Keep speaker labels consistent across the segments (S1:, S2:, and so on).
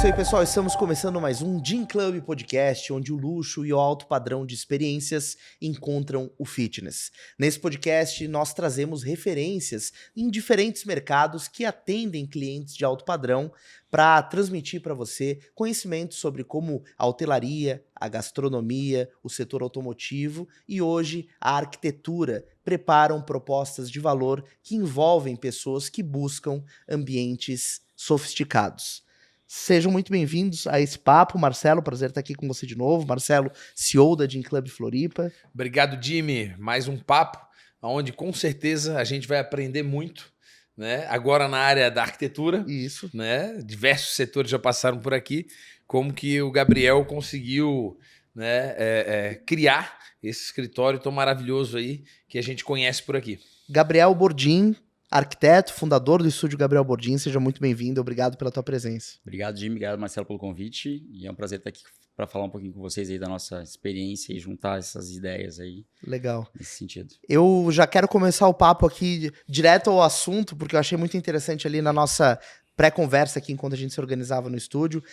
S1: isso aí, pessoal. Estamos começando mais um Gym Club Podcast, onde o luxo e o alto padrão de experiências encontram o fitness. Nesse podcast, nós trazemos referências em diferentes mercados que atendem clientes de alto padrão para transmitir para você conhecimento sobre como a hotelaria, a gastronomia, o setor automotivo e hoje a arquitetura preparam propostas de valor que envolvem pessoas que buscam ambientes sofisticados. Sejam muito bem-vindos a esse papo. Marcelo, prazer estar aqui com você de novo. Marcelo, CEO da Gym Club Floripa.
S2: Obrigado, Jimmy. Mais um papo, onde com certeza a gente vai aprender muito, né? Agora na área da arquitetura.
S1: Isso.
S2: Né? Diversos setores já passaram por aqui. Como que o Gabriel conseguiu, né, criar esse escritório tão maravilhoso aí que a gente conhece por aqui.
S1: Gabriel Bordin, arquiteto, fundador do estúdio Gabriel Bordin, seja muito bem-vindo, obrigado pela tua presença.
S3: Obrigado, Jimmy, obrigado, Marcelo, pelo convite, e é um prazer estar aqui para falar um pouquinho com vocês aí da nossa experiência e juntar essas ideias aí.
S1: Legal.
S3: Nesse sentido.
S1: Eu já quero começar o papo aqui direto ao assunto, porque eu achei muito interessante ali na nossa pré-conversa aqui, enquanto a gente se organizava no estúdio,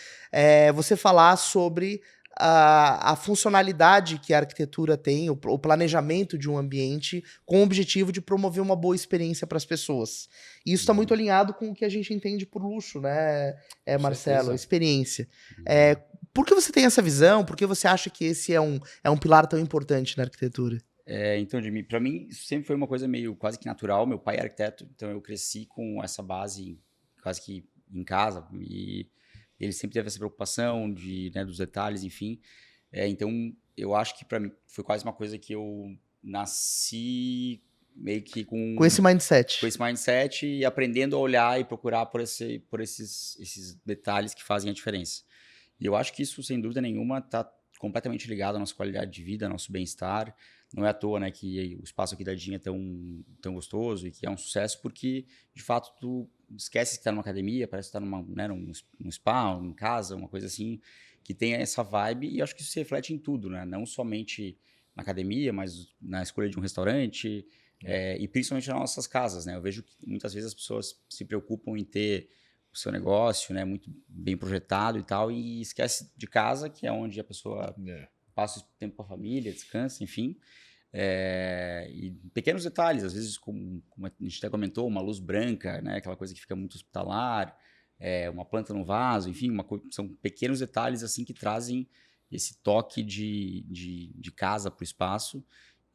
S1: você falar sobre a funcionalidade que a arquitetura tem, o planejamento de um ambiente com o objetivo de promover uma boa experiência para as pessoas. E isso está muito alinhado com o que a gente entende por luxo, né, Marcelo? A experiência. Por que você tem essa visão? Por que você acha que esse é um pilar tão importante na arquitetura?
S3: Então, Jimmy, para mim isso sempre foi uma coisa meio quase que natural. Meu pai é arquiteto, então eu cresci com essa base quase que em casa, e ele sempre teve essa preocupação dos detalhes, enfim. Então, eu acho que para mim foi quase uma coisa que eu nasci meio que com
S1: esse mindset.
S3: Com esse mindset e aprendendo a olhar e procurar por esses detalhes que fazem a diferença. E eu acho que isso, sem dúvida nenhuma, está completamente ligado à nossa qualidade de vida, ao nosso bem-estar. Não é à toa, né, que o espaço aqui da Gym é tão gostoso e que é um sucesso, porque, de fato, tu esquece que está numa academia, parece que está num spa, em casa, uma coisa assim, que tem essa vibe, e acho que isso se reflete em tudo, né? Não somente na academia, mas na escolha de um restaurante, e principalmente nas nossas casas, né? Eu vejo que muitas vezes as pessoas se preocupam em ter o seu negócio, né, muito bem projetado e tal, e esquece de casa, que é onde a pessoa passa tempo com a família, descansa, enfim. E pequenos detalhes, às vezes, como a gente até comentou, uma luz branca, né, aquela coisa que fica muito hospitalar, uma planta no vaso, enfim, são pequenos detalhes assim que trazem esse toque de casa para o espaço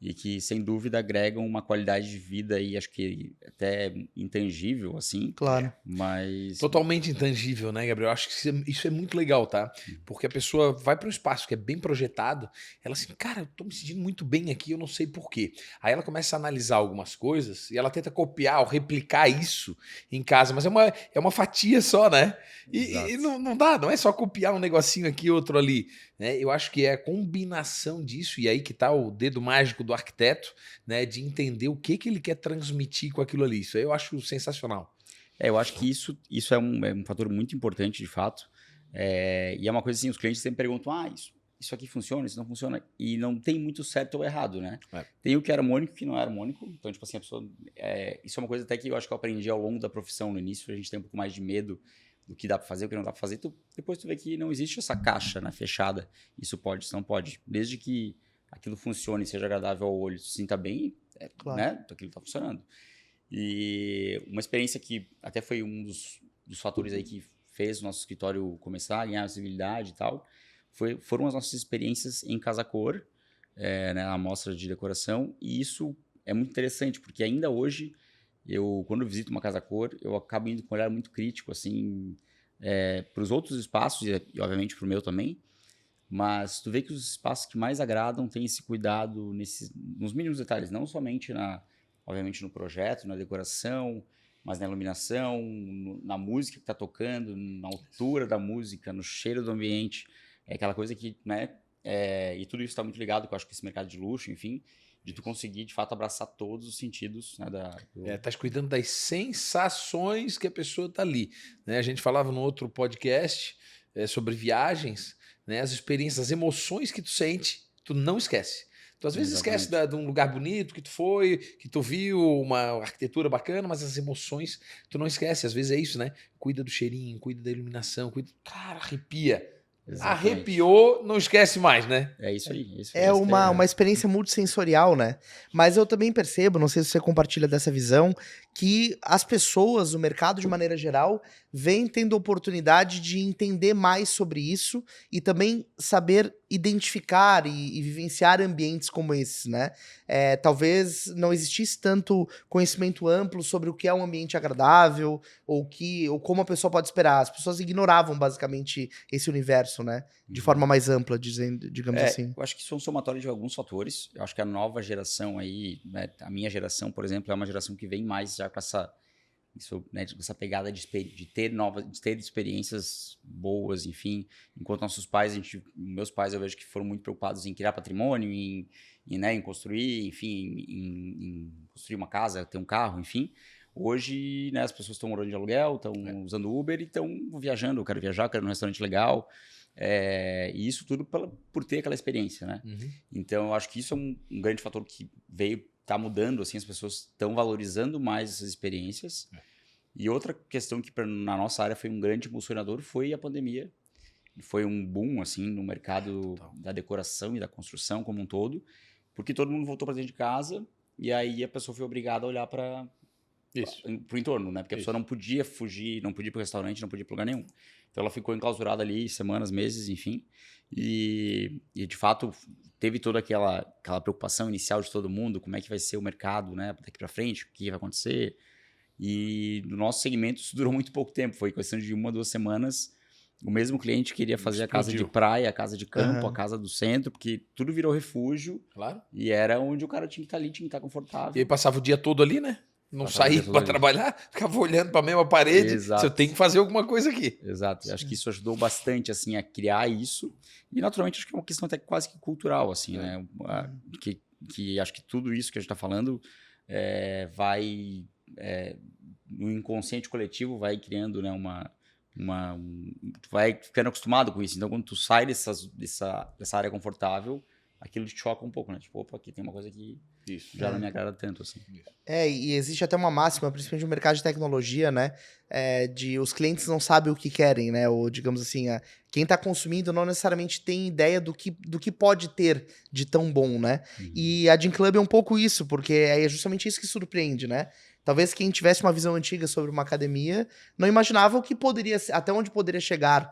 S3: e que, sem dúvida, agregam uma qualidade de vida aí, acho que até intangível, assim.
S1: Claro.
S3: Mas...
S2: Totalmente intangível, né, Gabriel? Acho que isso é muito legal, tá? Porque a pessoa vai para um espaço que é bem projetado, ela assim, cara, eu tô me sentindo muito bem aqui, eu não sei por quê. Aí ela começa a analisar algumas coisas e ela tenta copiar ou replicar isso em casa, mas é uma fatia só, né? E não dá, não é só copiar um negocinho aqui, outro ali. Né? Eu acho que é a combinação disso, e aí que tá o dedo mágico do arquiteto, né, de entender o que ele quer transmitir com aquilo ali. Isso aí eu acho sensacional.
S3: Eu acho que isso é um fator muito importante, de fato. E é uma coisa assim, os clientes sempre perguntam, isso aqui funciona, isso não funciona. E não tem muito certo ou errado, né? Tem o que era harmônico e o que não era harmônico. Então, tipo assim, a pessoa... isso é uma coisa até que eu acho que eu aprendi ao longo da profissão. No início, a gente tem um pouco mais de medo do que dá para fazer, o que não dá para fazer. Depois tu vê que não existe essa caixa, né, fechada. Isso pode, isso não pode. Desde que aquilo funcione, seja agradável ao olho, se sinta bem,
S1: claro,
S3: né? Aquilo está funcionando. E uma experiência que até foi um dos fatores aí que fez o nosso escritório começar a ganhar visibilidade e tal, foram as nossas experiências em Casa Cor, na mostra de decoração, e isso é muito interessante, porque ainda hoje, quando eu visito uma Casa Cor, eu acabo indo com um olhar muito crítico, assim, para os outros espaços, e obviamente para o meu também, mas tu vê que os espaços que mais agradam têm esse cuidado nos mínimos detalhes, não somente obviamente no projeto, na decoração, mas na iluminação, na música que está tocando, na altura da música, no cheiro do ambiente. É aquela coisa que, né? E tudo isso está muito ligado, que eu acho que esse mercado de luxo, enfim, de tu conseguir, de fato, abraçar todos os sentidos, né?
S2: Tá cuidando das sensações que a pessoa tá ali. Né? A gente falava no outro podcast sobre viagens, né? As experiências, as emoções que tu sente, tu não esquece. Tu às vezes esquece
S3: Exatamente.
S2: de um lugar bonito que tu foi, que tu viu, uma arquitetura bacana, mas as emoções tu não esquece. Às vezes é isso, né? Cuida do cheirinho, cuida da iluminação, cuida... Cara, arrepia.
S3: Exatamente.
S2: Arrepiou, não esquece mais, né?
S3: É isso aí. Isso
S1: É
S3: essa que é
S1: uma experiência multissensorial, né? Mas eu também percebo, não sei se você compartilha dessa visão, que as pessoas, o mercado de maneira geral, vem tendo oportunidade de entender mais sobre isso e também saber identificar e vivenciar ambientes como esses, né? Talvez não existisse tanto conhecimento amplo sobre o que é um ambiente agradável ou como a pessoa pode esperar. As pessoas ignoravam basicamente esse universo, né? De forma mais ampla, digamos assim.
S3: Eu acho que isso é um somatório de alguns fatores. Eu acho que a nova geração aí, né, a minha geração, por exemplo, é uma geração que vem mais já com essa pegada de ter experiências boas, enfim. Enquanto nossos pais, meus pais eu vejo que foram muito preocupados em criar patrimônio, em construir, enfim, em construir uma casa, ter um carro, enfim. Hoje, né, as pessoas estão morando de aluguel, estão usando Uber e estão viajando. Eu quero viajar, eu quero ir num restaurante legal. E isso tudo por ter aquela experiência, né?
S2: Uhum.
S3: Então, eu acho que isso é um grande fator que tá mudando, assim, as pessoas estão valorizando mais essas experiências. E outra questão que na nossa área foi um grande impulsionador foi a pandemia. Foi um boom, assim, no mercado da decoração e da construção como um todo, porque todo mundo voltou para dentro de casa e aí a pessoa foi obrigada a olhar para o entorno, né? Porque a pessoa não podia fugir, não podia ir para o restaurante, não podia ir para lugar nenhum. Então ela ficou enclausurada ali semanas, meses, enfim. E de fato teve toda aquela preocupação inicial de todo mundo, como é que vai ser o mercado, né? Daqui para frente, o que vai acontecer. E no nosso segmento isso durou muito pouco tempo, foi questão de 1 ou 2 semanas. O mesmo cliente queria fazer a casa de praia, a casa de campo, a casa do centro, porque tudo virou refúgio.
S2: Claro.
S3: E era onde o cara tinha que estar ali, tinha que estar confortável.
S2: E aí passava o dia todo ali, né? Não saía para trabalhar, ficava olhando para a mesma parede.
S3: Exato.
S2: Eu tenho que fazer alguma coisa aqui.
S3: Exato. Acho que isso ajudou bastante assim a criar isso. E naturalmente acho que é uma questão até quase que cultural, assim, né? Que acho que tudo isso que a gente está falando vai no inconsciente coletivo vai criando, né, tu vai ficando acostumado com isso. Então, quando tu sai dessa área confortável, aquilo te choca um pouco, né? Tipo, opa, aqui tem uma coisa que já não me agrada tanto, assim.
S1: E existe até uma máxima, principalmente no mercado de tecnologia, né? De os clientes não sabem o que querem, né? Ou, digamos assim, quem está consumindo não necessariamente tem ideia do que pode ter de tão bom, né? E a Gym Club é um pouco isso, porque é justamente isso que surpreende, né? Talvez quem tivesse uma visão antiga sobre uma academia não imaginava o que poderia, até onde poderia chegar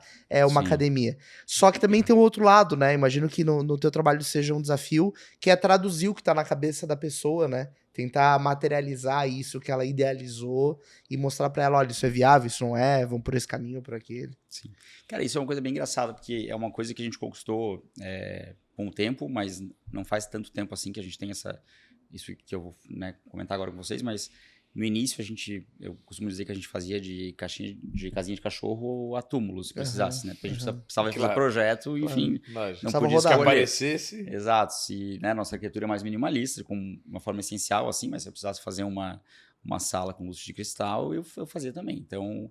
S1: uma academia. Só que também tem o outro lado, né? Imagino que no teu trabalho seja um desafio, que é traduzir o que está na cabeça da pessoa, né? Tentar materializar isso que ela idealizou e mostrar para ela, olha, isso é viável, isso não é, vamos por esse caminho ou por aquele.
S3: Sim. Cara, isso é uma coisa bem engraçada, porque é uma coisa que a gente conquistou com o tempo, mas não faz tanto tempo assim que a gente tem isso que eu vou, né, comentar agora com vocês, mas no início eu costumo dizer que a gente fazia de casinha de cachorro a túmulo, se precisasse, né? Porque a gente precisava fazer projeto, enfim, não podia
S2: que aparecesse.
S3: Exato, se nossa arquitetura é mais minimalista, com uma forma essencial assim, mas se eu precisasse fazer uma sala com lustre de cristal, eu fazia também. Então,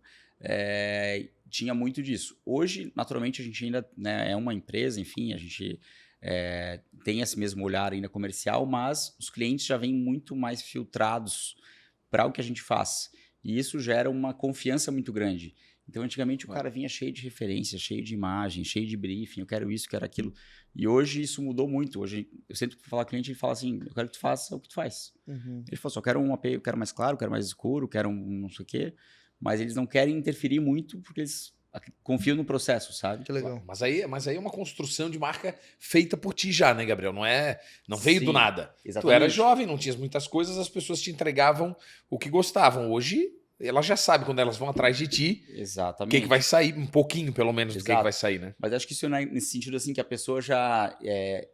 S3: tinha muito disso. Hoje, naturalmente, a gente ainda, né, é uma empresa, enfim, a gente tem esse mesmo olhar ainda comercial, mas os clientes já vêm muito mais filtrados para o que a gente faz. E isso gera uma confiança muito grande. Então, antigamente, o cara vinha cheio de referências, cheio de imagem, cheio de briefing, eu quero isso, quero aquilo. E hoje isso mudou muito. Hoje, eu sempre falo com o cliente, ele fala assim, eu quero que tu faça o que tu faz. Ele fala assim, eu quero um AP, eu quero mais claro, eu quero mais escuro, eu quero um não sei o quê. Mas eles não querem interferir muito, porque eles confiam no processo, sabe?
S1: Que legal.
S2: Mas aí é uma construção de marca feita por ti já, né, Gabriel? Não veio do nada.
S3: Exatamente.
S2: Tu era jovem, não tinhas muitas coisas, as pessoas te entregavam o que gostavam. Hoje, elas já sabem quando elas vão atrás de ti.
S3: Exatamente.
S2: O que vai sair, um pouquinho pelo menos do que vai sair, né?
S3: Mas acho que isso é nesse sentido assim, que a pessoa já,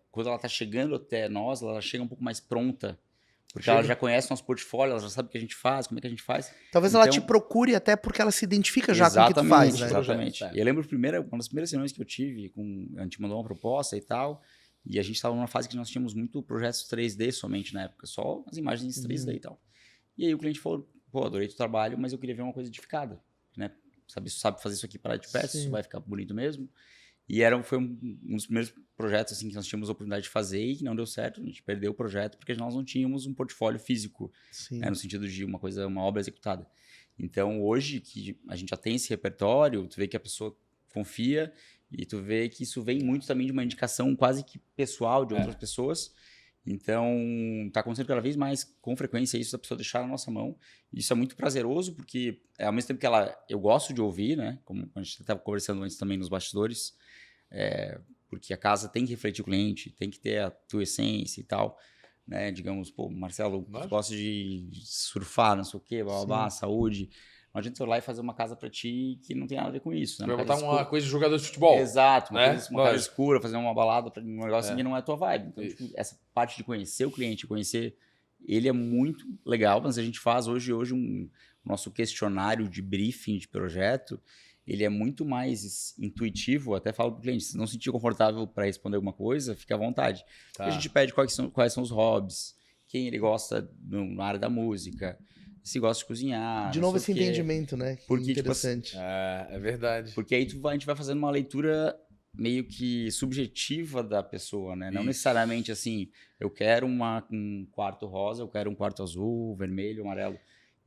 S3: quando ela tá chegando até nós, ela chega um pouco mais pronta. Porque ela já conhece nosso portfólio, ela já sabe o que a gente faz, como é que a gente faz.
S1: Talvez ela te procure até porque ela se identifica já com o que tu faz, né?
S3: Exatamente. Eu lembro uma das primeiras reuniões que eu tive, a gente mandou uma proposta e tal, e a gente estava numa fase que nós tínhamos muito projetos 3D somente na época, só as imagens 3D e tal. E aí o cliente falou, pô, adorei o teu trabalho, mas eu queria ver uma coisa edificada, né? Sabe fazer isso aqui para de pé, isso vai ficar bonito mesmo. E foi um dos primeiros projetos assim, que nós tínhamos a oportunidade de fazer e que não deu certo. A gente perdeu o projeto porque nós não tínhamos um portfólio físico, né, no sentido de uma obra executada. Então, hoje que a gente já tem esse repertório, tu vê que a pessoa confia e tu vê que isso vem muito também de uma indicação quase que pessoal de outras pessoas. Então, está acontecendo cada vez mais com frequência isso da pessoa deixar na nossa mão. Isso é muito prazeroso, porque ao mesmo tempo que eu gosto de ouvir, né? Como a gente estava conversando antes também nos bastidores, porque a casa tem que refletir o cliente, tem que ter a tua essência e tal. Né? Digamos, pô, Marcelo, gosta de surfar, não sei o quê, blá, saúde. Não adianta eu ir lá e fazer uma casa pra ti que não tem nada a ver com isso. Né?
S2: Vai botar uma coisa de jogador de futebol.
S3: Exato, uma casa escura, fazer uma balada, um negócio que não é a tua vibe. Então, tipo, essa parte de conhecer o cliente, conhecer ele é muito legal, mas a gente faz hoje nosso questionário de briefing de projeto, ele é muito mais intuitivo. Até falo pro cliente, se não se sentir confortável para responder alguma coisa, fica à vontade. Tá. A gente pede quais são os hobbies, quem ele gosta na área da música, se gosta de cozinhar.
S1: De novo esse entendimento, né?
S3: Porque,
S1: interessante.
S3: Tipo,
S2: é verdade.
S3: Porque aí a gente vai fazendo uma leitura meio que subjetiva da pessoa, né? Não necessariamente assim, eu quero um quarto rosa, eu quero um quarto azul, vermelho, amarelo.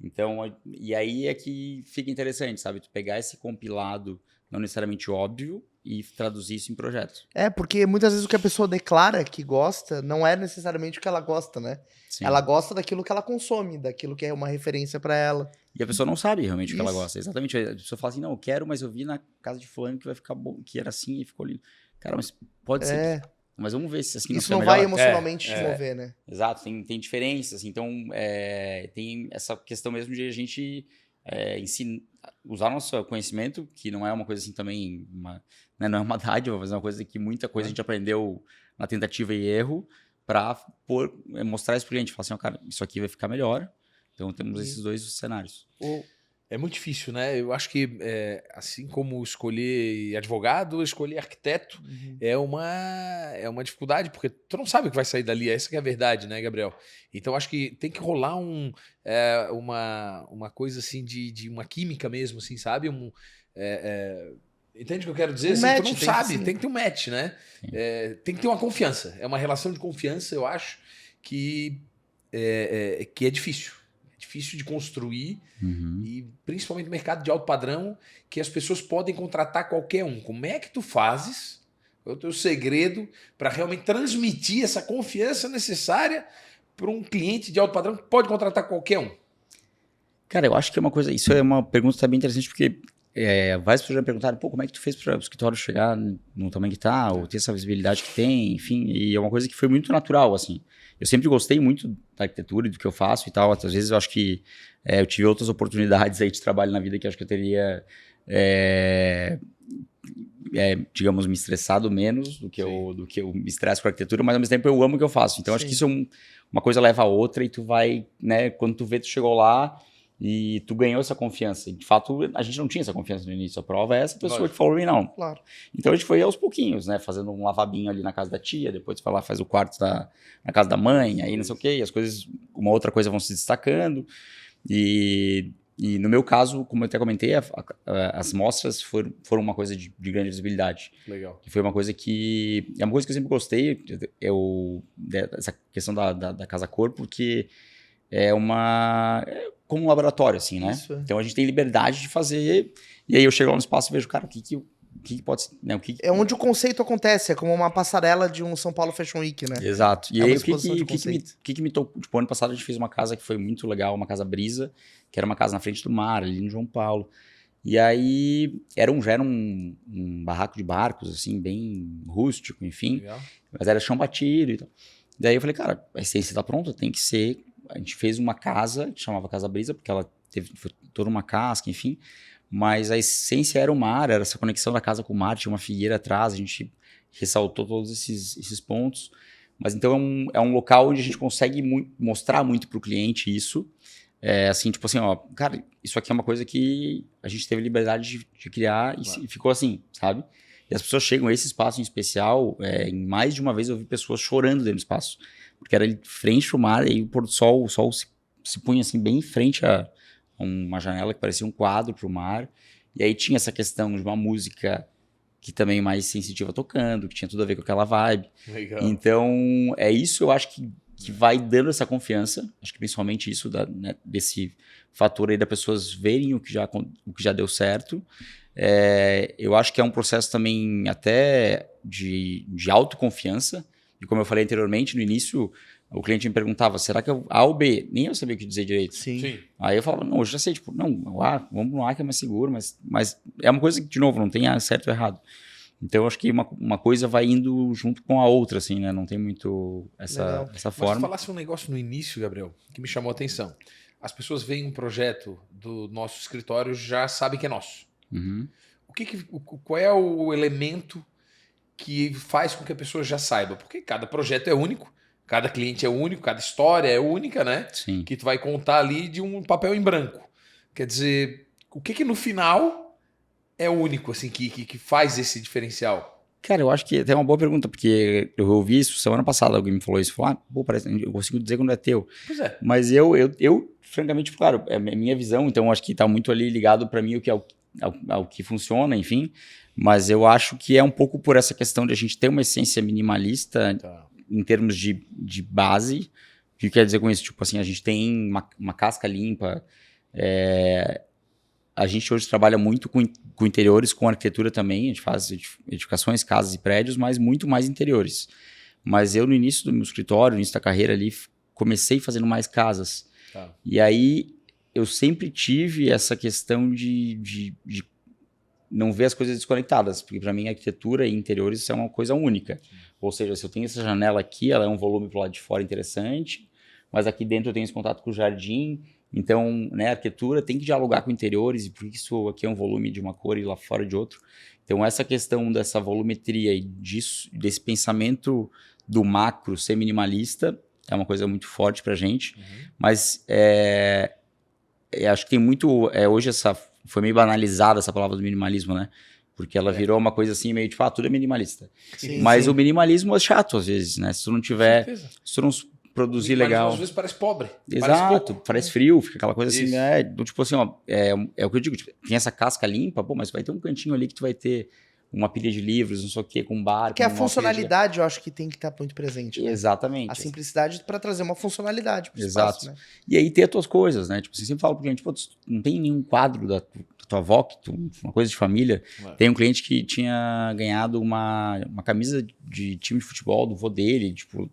S3: Então, e aí é que fica interessante, sabe? Tu pegar esse compilado, não necessariamente óbvio, e traduzir isso em projeto.
S1: Porque muitas vezes o que a pessoa declara que gosta não é necessariamente o que ela gosta, né? Sim. Ela gosta daquilo que ela consome, daquilo que é uma referência para ela.
S3: E a pessoa não sabe realmente o que ela gosta. Exatamente. A pessoa fala assim, não, eu quero, mas eu vi na casa de fulano que vai ficar bom, que era assim e ficou lindo. Cara, mas pode ser. Mas vamos ver se assim
S1: isso não vai emocionalmente te mover, né?
S3: Exato, tem diferenças. Então, tem essa questão mesmo de a gente usar nosso conhecimento, que não é uma coisa assim também, né, não é uma dádiva, mas é uma coisa que muita coisa a gente aprendeu na tentativa e erro, para mostrar isso para o cliente. Falar assim, cara, isso aqui vai ficar melhor. Então, temos esses dois cenários.
S2: É muito difícil, né? Eu acho que, assim como escolher advogado, escolher arquiteto é uma dificuldade, porque tu não sabe o que vai sair dali. Essa que é a verdade, né, Gabriel? Então, acho que tem que rolar uma coisa assim de uma química mesmo, assim, sabe? Entende o que eu quero dizer? Assim, match, tu não sabe, tem que ter um match, né? Tem que ter uma confiança. É uma relação de confiança, eu acho, que é difícil. Difícil de construir, e principalmente no mercado de alto padrão, que as pessoas podem contratar qualquer um. Como é que tu fazes? Qual é o teu segredo para realmente transmitir essa confiança necessária para um cliente de alto padrão que pode contratar qualquer um?
S3: Cara, eu acho que isso é uma pergunta bem interessante, porque várias pessoas já me perguntaram, como é que tu fez para o escritório chegar no tamanho que tá, ou ter essa visibilidade que tem, enfim, e é uma coisa que foi muito natural, assim. Eu sempre gostei muito da arquitetura e do que eu faço e tal. Às vezes eu acho que eu tive outras oportunidades aí de trabalho na vida que eu acho que eu teria, digamos, me estressado menos do que eu me estresso com a arquitetura, mas ao mesmo tempo eu amo o que eu faço. Então acho que isso uma coisa leva a outra e tu vai, né, quando tu vê, tu chegou lá e tu ganhou essa confiança. De fato, a gente não tinha essa confiança no início. A prova é essa pessoa que falou, não.
S1: Claro.
S3: Então a gente foi aos pouquinhos, né? Fazendo um lavabinho ali na casa da tia, depois tu vai lá, faz o quarto na casa da mãe, aí não sei o quê, e as coisas, uma outra coisa vão se destacando. E no meu caso, como eu até comentei, as mostras foram uma coisa de grande visibilidade.
S2: Legal.
S3: Que foi uma coisa que... É uma coisa que eu sempre gostei, essa questão da Casa Cor, porque como um laboratório, assim, né? Isso. Então a gente tem liberdade de fazer, e aí eu chego lá no espaço e vejo, cara, o que pode ser, né?
S1: É onde o conceito acontece, é como uma passarela de um São Paulo Fashion Week, né?
S3: Exato. E aí o que me tocou, tipo, ano passado a gente fez uma casa que foi muito legal, uma casa brisa, que era uma casa na frente do mar, ali em João Paulo. E aí já era um barraco de barcos, assim, bem rústico, enfim. Legal. Mas era chão batido e tal. Daí eu falei, cara, a essência tá pronta, tem que ser... A gente fez uma casa, que chamava Casa Brisa, porque ela foi toda uma casca, enfim. Mas a essência era o mar, era essa conexão da casa com o mar, tinha uma figueira atrás, a gente ressaltou todos esses pontos. Mas então é um local onde a gente consegue mostrar muito para o cliente isso. Assim, tipo assim, ó, cara, isso aqui é uma coisa que a gente teve liberdade de criar e ficou assim, sabe? E as pessoas chegam a esse espaço em especial, em mais de uma vez eu vi pessoas chorando dentro do espaço. Porque era ali frente ao mar, e o pôr do sol, o sol se punha assim bem em frente a uma janela que parecia um quadro para o mar. E aí tinha essa questão de uma música que também mais sensitiva tocando, que tinha tudo a ver com aquela vibe.
S2: Legal.
S3: Então, é isso, eu acho que vai dando essa confiança, acho que principalmente isso né, desse fator aí das pessoas verem o que já deu certo. Eu acho que é um processo também até de autoconfiança, e como eu falei anteriormente, no início, o cliente me perguntava, será que A ou B? Nem eu sabia o que dizer direito.
S1: Sim.
S3: Aí eu falava, não, eu já sei, tipo, não, vamos no A que é mais seguro, mas é uma coisa que, de novo, não tem certo ou errado. Então, eu acho que uma coisa vai indo junto com a outra, assim, né? Não tem muito essa forma.
S2: Mas tu falasse um negócio no início, Gabriel, que me chamou a atenção. As pessoas veem um projeto do nosso escritório, já sabem que é nosso.
S3: Uhum.
S2: Qual é o elemento que faz com que a pessoa já saiba? Porque cada projeto é único, cada cliente é único, cada história é única, né?
S3: Sim.
S2: Que tu vai contar ali de um papel em branco. Quer dizer, o que no final é único, assim, que faz esse diferencial?
S3: Cara, eu acho que é uma boa pergunta, porque eu ouvi isso semana passada, alguém me falou isso, falou, pô, parece, eu consigo dizer quando é teu.
S2: Pois é.
S3: Mas eu francamente, claro, é a minha visão, então acho que tá muito ali ligado para mim o que é ao que funciona, enfim, mas eu acho que é um pouco por essa questão de a gente ter uma essência minimalista em termos de base. O que quer dizer com isso? Tipo assim, a gente tem uma casca limpa, a gente hoje trabalha muito com interiores, com arquitetura também, a gente faz edificações, casas e prédios, mas muito mais interiores. Mas eu, no início do meu escritório, no início da carreira ali, comecei fazendo mais casas.
S2: Tá.
S3: E aí, eu sempre tive essa questão de não ver as coisas desconectadas, porque para mim arquitetura e interiores é uma coisa única. Ou seja, se eu tenho essa janela aqui, ela é um volume para o lado de fora interessante, mas aqui dentro eu tenho esse contato com o jardim. Então, né, a arquitetura tem que dialogar com interiores, e por isso aqui é um volume de uma cor e lá fora de outro. Então, essa questão dessa volumetria e desse pensamento do macro ser minimalista é uma coisa muito forte pra gente. Mas acho que tem muito... hoje foi meio banalizada essa palavra do minimalismo, né? Porque ela virou uma coisa assim, meio tipo, tudo é minimalista.
S1: Sim,
S3: mas
S1: sim.
S3: o minimalismo é chato às vezes, né? Se tu não tiver... Se tu não produzir legal.
S2: Às vezes parece pobre.
S3: Exato, parece frio, fica aquela coisa assim, né? Tipo assim, ó, é o que eu digo, tipo, tem essa casca limpa, pô, mas vai ter um cantinho ali que tu vai ter uma pilha de livros, não sei o quê, com um bar.
S1: Que a funcionalidade eu acho que tem que estar muito presente. Né?
S3: Exatamente.
S1: A simplicidade para trazer uma funcionalidade pro
S3: Exato.
S1: espaço, né?
S3: E aí ter as tuas coisas, né? Tipo, você sempre fala pro cliente, pô, não tem nenhum quadro da tua avó, uma coisa de família. Tem um cliente que tinha ganhado uma camisa de time de futebol do vô dele, tipo,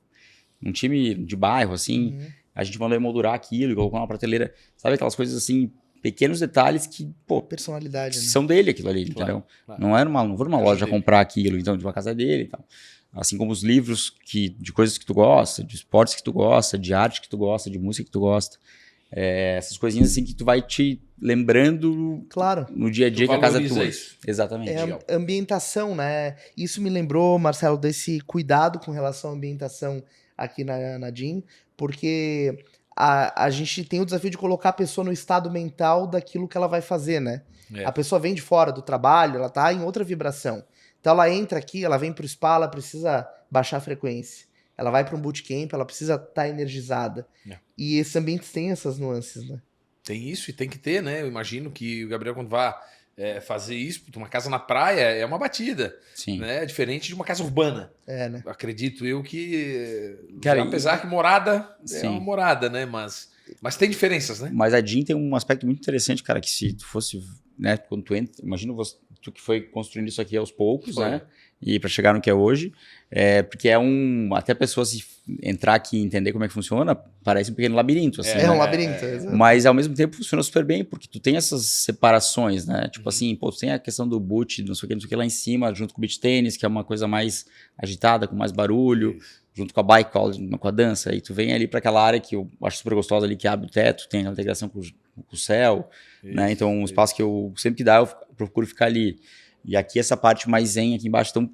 S3: um time de bairro, assim. A gente mandou emoldurar aquilo e colocou na prateleira. Sabe aquelas coisas assim, pequenos detalhes que, pô,
S1: personalidade, né?
S3: São dele aquilo ali, entendeu?
S2: Claro.
S3: Não vou numa loja comprar aquilo, então, de uma casa dele e tal. Assim como os livros de coisas que tu gosta, de esportes que tu gosta, de arte que tu gosta, de música que tu gosta. Essas coisinhas assim que tu vai te lembrando no dia a dia que a casa é tua.
S2: Isso.
S3: Exatamente.
S1: É a ambientação, né? Isso me lembrou, Marcelo, desse cuidado com relação à ambientação aqui na DIN, porque a gente tem o desafio de colocar a pessoa no estado mental daquilo que ela vai fazer, né? A pessoa vem de fora do trabalho, ela tá em outra vibração. Então ela entra aqui, ela vem pro spa, ela precisa baixar a frequência. Ela vai para um bootcamp, ela precisa estar energizada. E esses ambientes têm essas nuances, né?
S2: Tem isso e tem que ter, né? Eu imagino que o Gabriel, quando vai fazer isso, uma casa na praia é uma batida.
S3: Sim.
S2: Né? Diferente de uma casa urbana.
S1: Né?
S2: Acredito eu que...
S3: Cara,
S2: apesar que morada
S3: Sim.
S2: é uma morada, né? Mas tem diferenças, né?
S3: Mas a DIN tem um aspecto muito interessante, cara, que se tu fosse, né, quando tu entra, imagina tu que foi construindo isso aqui aos poucos, né, e para chegar no que é hoje, porque até a pessoa se entrar aqui e entender como é que funciona, parece um pequeno labirinto, assim.
S1: Um labirinto, exato.
S3: Mas ao mesmo tempo funciona super bem, porque tu tem essas separações, né, tipo assim, pô, tu tem a questão do boot, não sei o que lá em cima, junto com o beach tênis, que é uma coisa mais agitada, com mais barulho, junto com a bike, com a dança, e tu vem ali para aquela área que eu acho super gostosa ali, que abre o teto, tem a integração com o céu, né? Então um espaço que eu sempre que dá, eu procuro ficar ali. E aqui essa parte mais zen aqui embaixo, então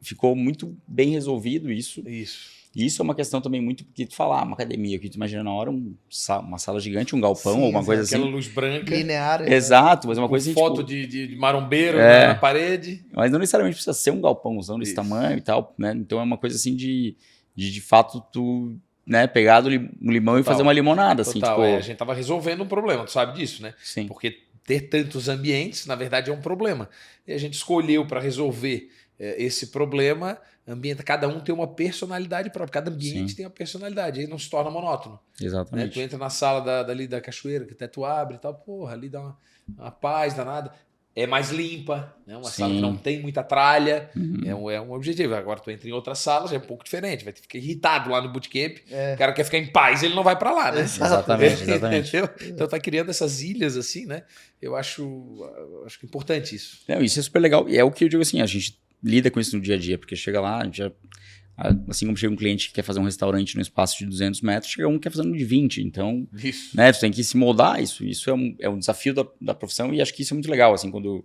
S3: ficou muito bem resolvido isso. E isso é uma questão também muito, porque tu fala, uma academia, que tu imagina na hora uma sala gigante, um galpão, ou alguma coisa assim.
S2: Aquela luz branca.
S1: Linear.
S3: Exato, mas é uma coisa assim,
S2: foto
S3: tipo,
S2: de marombeiro na parede.
S3: Mas não necessariamente precisa ser um galpãozão desse tamanho e tal, né? Então é uma coisa assim de fato tu, né, pegar um limão e fazer uma limonada, assim, tipo...
S2: A gente tava resolvendo um problema, tu sabe disso, né?
S3: Sim.
S2: Porque ter tantos ambientes, na verdade, é um problema. E a gente escolheu para resolver esse problema, cada um tem uma personalidade própria, cada ambiente
S3: Sim.
S2: tem uma personalidade, aí não se torna monótono.
S3: Exatamente.
S2: Tu entra na sala dali da cachoeira, que até tu abre e tal, porra, ali dá uma paz danada. É mais limpa, né? Uma sala que não tem muita tralha, é um objetivo. Agora tu entra em outras salas, é um pouco diferente, vai ficar irritado lá no bootcamp, o cara quer ficar em paz, ele não vai para lá, né?
S3: Exatamente.
S2: Então tá criando essas ilhas assim, né? Eu acho importante isso.
S3: Não, isso é super legal, e é o que eu digo assim, a gente lida com isso no dia a dia, porque chega lá, a gente já... Assim como chega um cliente que quer fazer um restaurante no espaço de 200 metros, chega um que quer fazer um de 20. Então, né, tu tem que se moldar isso. Isso é um desafio da profissão e acho que isso é muito legal, assim, quando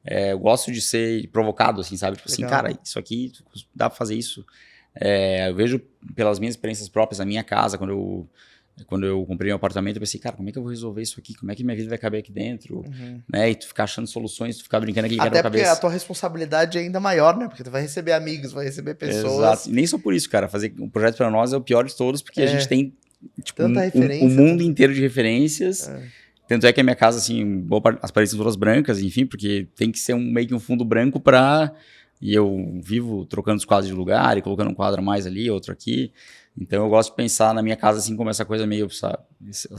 S3: eu gosto de ser provocado, assim, sabe? Tipo assim, cara, isso aqui, dá pra fazer isso. Eu vejo pelas minhas experiências próprias, na minha casa, quando eu comprei um apartamento, eu pensei, cara, como é que eu vou resolver isso aqui? Como é que minha vida vai caber aqui dentro? Né? E tu ficar achando soluções, tu ficar brincando aqui
S1: Até porque a tua responsabilidade é ainda maior, né? Porque tu vai receber amigos, vai receber pessoas.
S3: Exato. E nem só por isso, cara. Fazer um projeto para nós é o pior de todos, porque a gente tem tipo,
S1: tanta
S3: um mundo inteiro de referências. Tanto é que a minha casa, assim, as paredes são todas brancas, enfim, porque tem que ser meio que um fundo branco para... E eu vivo trocando os quadros de lugar e colocando um quadro a mais ali, outro aqui. Então eu gosto de pensar na minha casa assim como essa coisa meio, sabe,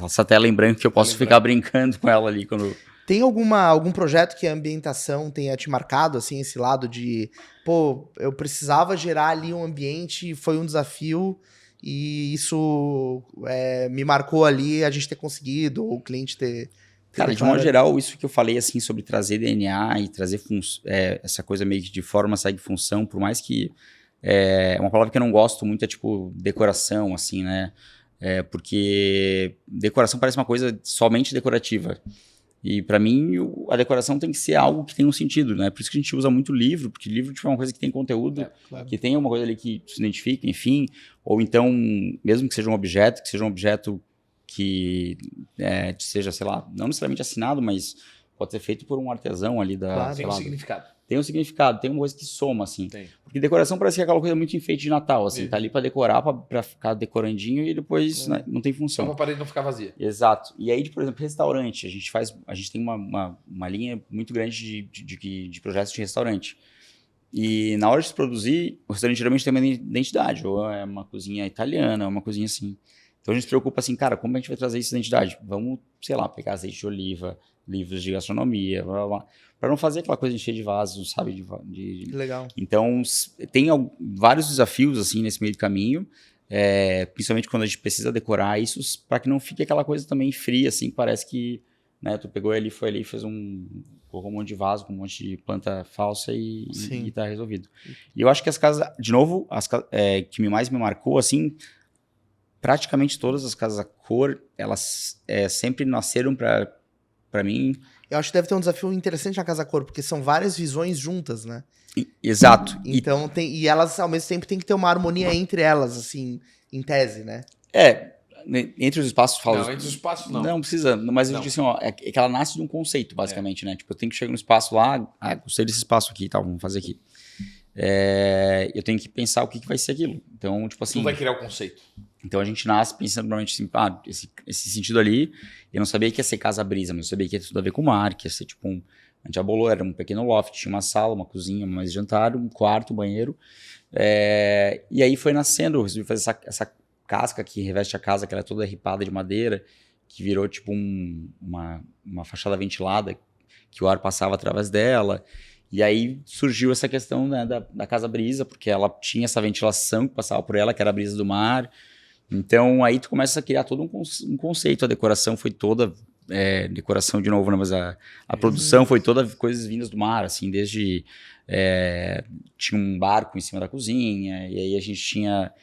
S3: essa tela em branco que eu posso ficar brincando com ela ali quando...
S1: Tem algum projeto que a ambientação tenha te marcado, assim, esse lado de, pô, eu precisava gerar ali um ambiente, foi um desafio e isso me marcou ali a gente ter conseguido, ou o cliente ter...
S3: Cara, de modo geral, isso que eu falei, assim, sobre trazer DNA e trazer essa coisa meio que de forma segue função, por mais que... uma palavra que eu não gosto muito é, tipo, decoração, assim, né? Porque decoração parece uma coisa somente decorativa. E para mim, a decoração tem que ser algo que tem um sentido, né? Por isso que a gente usa muito livro, porque livro tipo, é uma coisa que tem conteúdo, que tem uma coisa ali que se identifica, enfim. Ou então, mesmo que seja um objeto que seja, sei lá, não necessariamente assinado, mas pode ser feito por um artesão ali da...
S2: Tem um significado.
S3: Tem um significado, tem uma coisa que soma, assim.
S2: Tem.
S3: Porque decoração parece que é aquela coisa muito enfeite de Natal, assim. Isso. Tá ali pra decorar, pra ficar decorandinho e depois né, não tem função.
S2: Só pra parede não ficar vazia.
S3: Exato. E aí, por exemplo, restaurante. A gente tem uma linha muito grande de projetos de restaurante. E na hora de se produzir, o restaurante geralmente tem uma identidade. Ou é uma cozinha italiana, ou uma cozinha assim. Então a gente se preocupa assim, cara, como a gente vai trazer essa identidade? Vamos, sei lá, pegar azeite de oliva, livros de gastronomia, blá, blá, blá, para não fazer aquela coisa cheia de vasos, sabe?
S1: Legal.
S3: Então, tem vários desafios, assim, nesse meio do caminho, principalmente quando a gente precisa decorar isso, para que não fique aquela coisa também fria, assim, que parece que, né, tu pegou ali, foi ali, colocou um monte de vaso com um monte de planta falsa e tá resolvido. E eu acho que as casas, de novo, que mais me marcou, assim, praticamente todas as casas a cor, elas sempre nasceram para mim.
S1: Eu acho que deve ter um desafio interessante na Casa Cor, porque são várias visões juntas, né?
S3: Exato.
S1: Então, e elas, ao mesmo tempo, tem que ter uma harmonia entre elas, assim, em tese, né?
S3: Entre os espaços...
S2: Não, entre os espaços não.
S3: Não precisa, mas eu digo assim, ó, é que ela nasce de um conceito, basicamente, né? Tipo, eu tenho que chegar no espaço lá, gostei desse espaço aqui e tal, vamos fazer aqui. Eu tenho que pensar o que vai ser aquilo. Então, tipo assim...
S2: Tu vai criar o conceito.
S3: Então a gente nasce pensando normalmente assim, esse sentido ali, eu não sabia que ia ser casa brisa, mas eu sabia que ia ter tudo a ver com o mar, que ia ser tipo a gente abolou, era um pequeno loft, tinha uma sala, uma cozinha, mais jantar, um quarto, um banheiro, e aí foi nascendo, eu resolvi fazer essa casca que reveste a casa, que ela é toda ripada de madeira, que virou tipo uma fachada ventilada, que o ar passava através dela, e aí surgiu essa questão, né, da casa brisa, porque ela tinha essa ventilação que passava por ela, que era a brisa do mar. Então, aí tu começa a criar todo um conceito. A decoração foi toda... decoração de novo, né? Mas a produção foi toda coisas vindas do mar, assim, desde... tinha um barco em cima da cozinha, e aí a gente tinha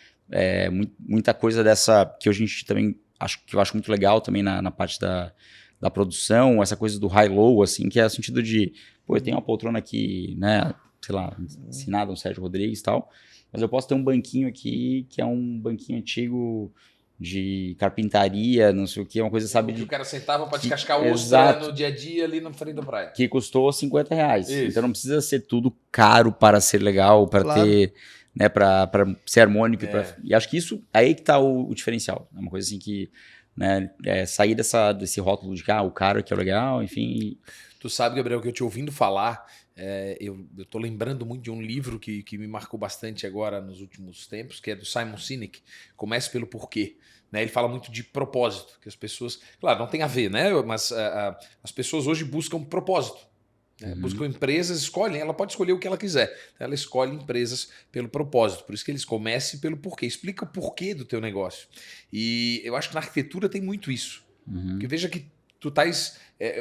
S3: muita coisa dessa... Que a gente também... que eu acho muito legal também na parte da produção, essa coisa do high-low, assim, que é o sentido de... Pô, eu tenho uma poltrona aqui, né? Sei lá, ensinada um Sérgio Rodrigues e tal... Mas eu posso ter um banquinho aqui, que é um banquinho antigo de carpintaria, não sei o que, uma coisa, sabe?
S2: Que o cara sentava para descascar ostra no dia a dia ali na frente da praia.
S3: Que custou R$50.
S2: Isso.
S3: Então não precisa ser tudo caro para ser legal, para ter, né, para ser harmônico. E acho que isso, aí que tá o diferencial. É uma coisa assim que né? Sair desse rótulo de o cara que é legal, enfim.
S2: Tu sabe, Gabriel, que eu te ouvindo falar, eu tô lembrando muito de um livro que me marcou bastante agora nos últimos tempos, que é do Simon Sinek, Comece pelo Porquê. Né? Ele fala muito de propósito, que as pessoas... Claro, não tem a ver, né? Mas as pessoas hoje buscam propósito. Né? Buscam empresas, escolhem, ela pode escolher o que ela quiser. Ela escolhe empresas pelo propósito. Por isso que eles comecem pelo porquê. Explica o porquê do teu negócio. E eu acho que na arquitetura tem muito isso. Porque veja que tu tais...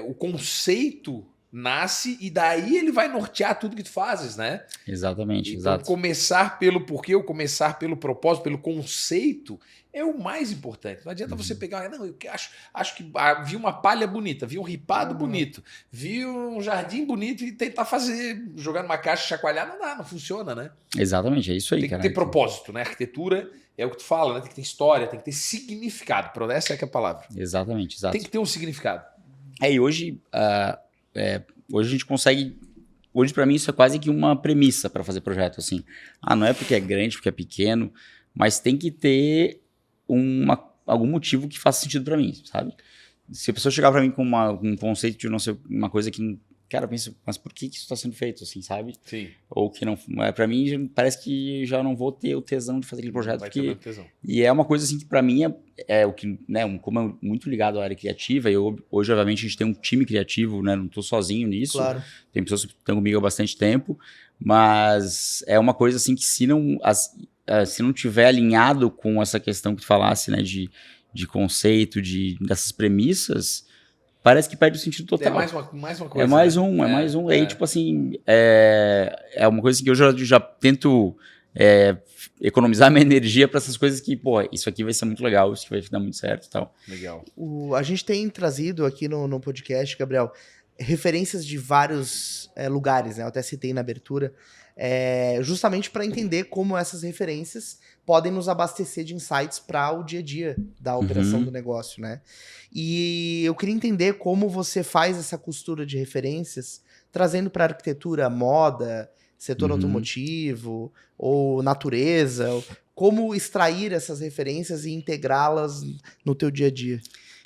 S2: o conceito nasce e daí ele vai nortear tudo que tu fazes, né?
S3: Exatamente,
S2: então,
S3: exato.
S2: começar pelo porquê, ou começar pelo propósito, pelo conceito, é o mais importante. Não adianta você pegar, não, eu acho que vi uma palha bonita, vi um ripado bonito, vi um jardim bonito e tentar jogar numa caixa, chacoalhar, não dá, não funciona, né?
S3: Exatamente, é isso aí,
S2: Tem
S3: cara.
S2: que ter propósito, né? Arquitetura é o que tu fala, né? Tem que ter história, tem que ter significado. Essa é que é a palavra.
S3: Exatamente, exato.
S2: Tem que ter um significado.
S3: E hoje, hoje a gente consegue... Hoje, para mim, isso é quase que uma premissa para fazer projeto, assim. Não é porque é grande, porque é pequeno, mas tem que ter algum motivo que faça sentido para mim, sabe? Se a pessoa chegar para mim com um conceito de não ser uma coisa que... Cara, eu penso, mas por que isso está sendo feito, assim, sabe?
S2: Sim.
S3: Ou que não... Para mim, parece que já não vou ter o tesão de fazer aquele projeto.
S2: Vai ter tesão.
S3: E é uma coisa, assim, que para mim é o que... Né, como é muito ligado à área criativa, e hoje, obviamente, a gente tem um time criativo, né? Não estou sozinho nisso.
S1: Claro.
S3: Tem pessoas que estão comigo há bastante tempo, mas é uma coisa, assim, que se não tiver alinhado com essa questão que tu falasse, né? De conceito, dessas premissas... Parece que perde o sentido total.
S2: É mais uma coisa.
S3: É mais um. Aí, tipo assim, é uma coisa que eu já tento economizar minha energia para essas coisas que, pô, isso aqui vai ser muito legal, isso aqui vai dar muito certo e tal.
S2: Legal.
S1: A gente tem trazido aqui no podcast, Gabriel, referências de vários lugares, né? Eu até citei na abertura, justamente para entender como essas referências podem nos abastecer de insights para o dia a dia da operação do negócio, né? E eu queria entender como você faz essa costura de referências, trazendo para arquitetura, moda, setor automotivo ou natureza, como extrair essas referências e integrá-las no teu dia a dia.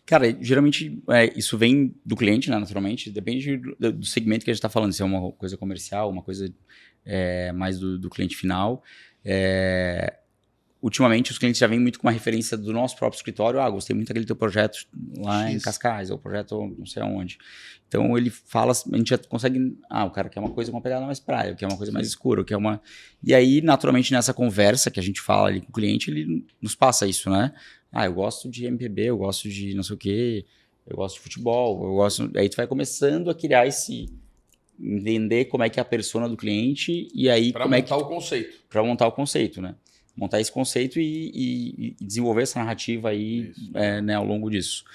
S3: Cara, geralmente isso vem do cliente, né, naturalmente, depende do segmento que a gente está falando, se é uma coisa comercial, uma coisa mais do cliente final. Ultimamente, os clientes já vêm muito com uma referência do nosso próprio escritório. Gostei muito daquele teu projeto lá em Cascais, ou projeto não sei aonde. Então, ele fala, a gente já consegue... o cara quer uma coisa com uma pegada mais praia, quer uma coisa mais escura, quer uma... E aí, naturalmente, nessa conversa que a gente fala ali com o cliente, ele nos passa isso, né? Eu gosto de MPB, eu gosto de não sei o quê, eu gosto de futebol, eu gosto... Aí tu vai começando a criar entender como é que é a persona do cliente e aí...
S2: Para montar o conceito.
S3: Para montar o conceito, né? Montar esse conceito e desenvolver essa narrativa aí né, ao longo disso.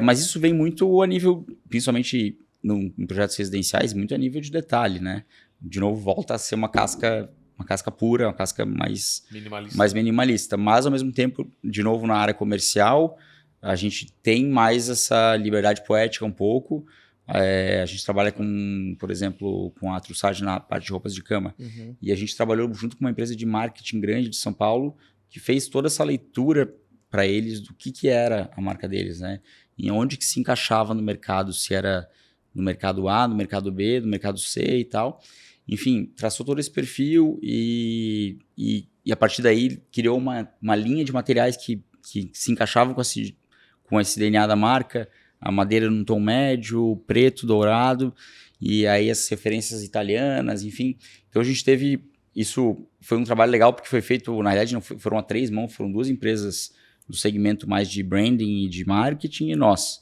S3: Mas isso vem muito a nível, principalmente em projetos residenciais, muito a nível de detalhe, né? De novo, volta a ser uma casca pura, uma casca mais minimalista. Mas, ao mesmo tempo, de novo, na área comercial, a gente tem mais essa liberdade poética um pouco. A gente trabalha por exemplo, com a Trussardi na parte de roupas de cama. E a gente trabalhou junto com uma empresa de marketing grande de São Paulo, que fez toda essa leitura para eles do que era a marca deles, né? E onde que se encaixava no mercado, se era no mercado A, no mercado B, no mercado C e tal. Enfim, traçou todo esse perfil e a partir daí criou uma linha de materiais que se encaixavam com esse DNA da marca, a madeira num tom médio, preto, dourado, e aí as referências italianas, enfim. Então a gente teve... Isso foi um trabalho legal, porque foi feito, na realidade, não foram a 3 mãos, foram 2 empresas do segmento mais de branding e de marketing e nós.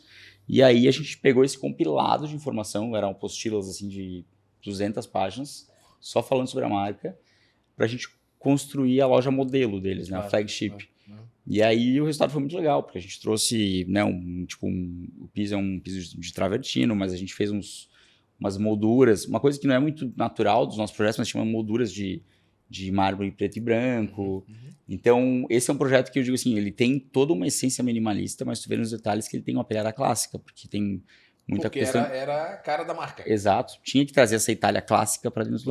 S3: E aí a gente pegou esse compilado de informação, eram apostilas assim, de 200 páginas, só falando sobre a marca, para a gente construir a loja modelo deles, né, a flagship. E aí o resultado foi muito legal, porque a gente trouxe, né, o piso é um piso de travertino, mas a gente fez umas molduras, uma coisa que não é muito natural dos nossos projetos, mas tinha molduras de mármore preto e branco. Então, esse é um projeto que eu digo assim, ele tem toda uma essência minimalista, mas tu vê nos detalhes que ele tem uma pegada clássica, porque tem muita questão...
S2: era a cara da marca.
S3: Exato. Tinha que trazer essa Itália clássica para dentro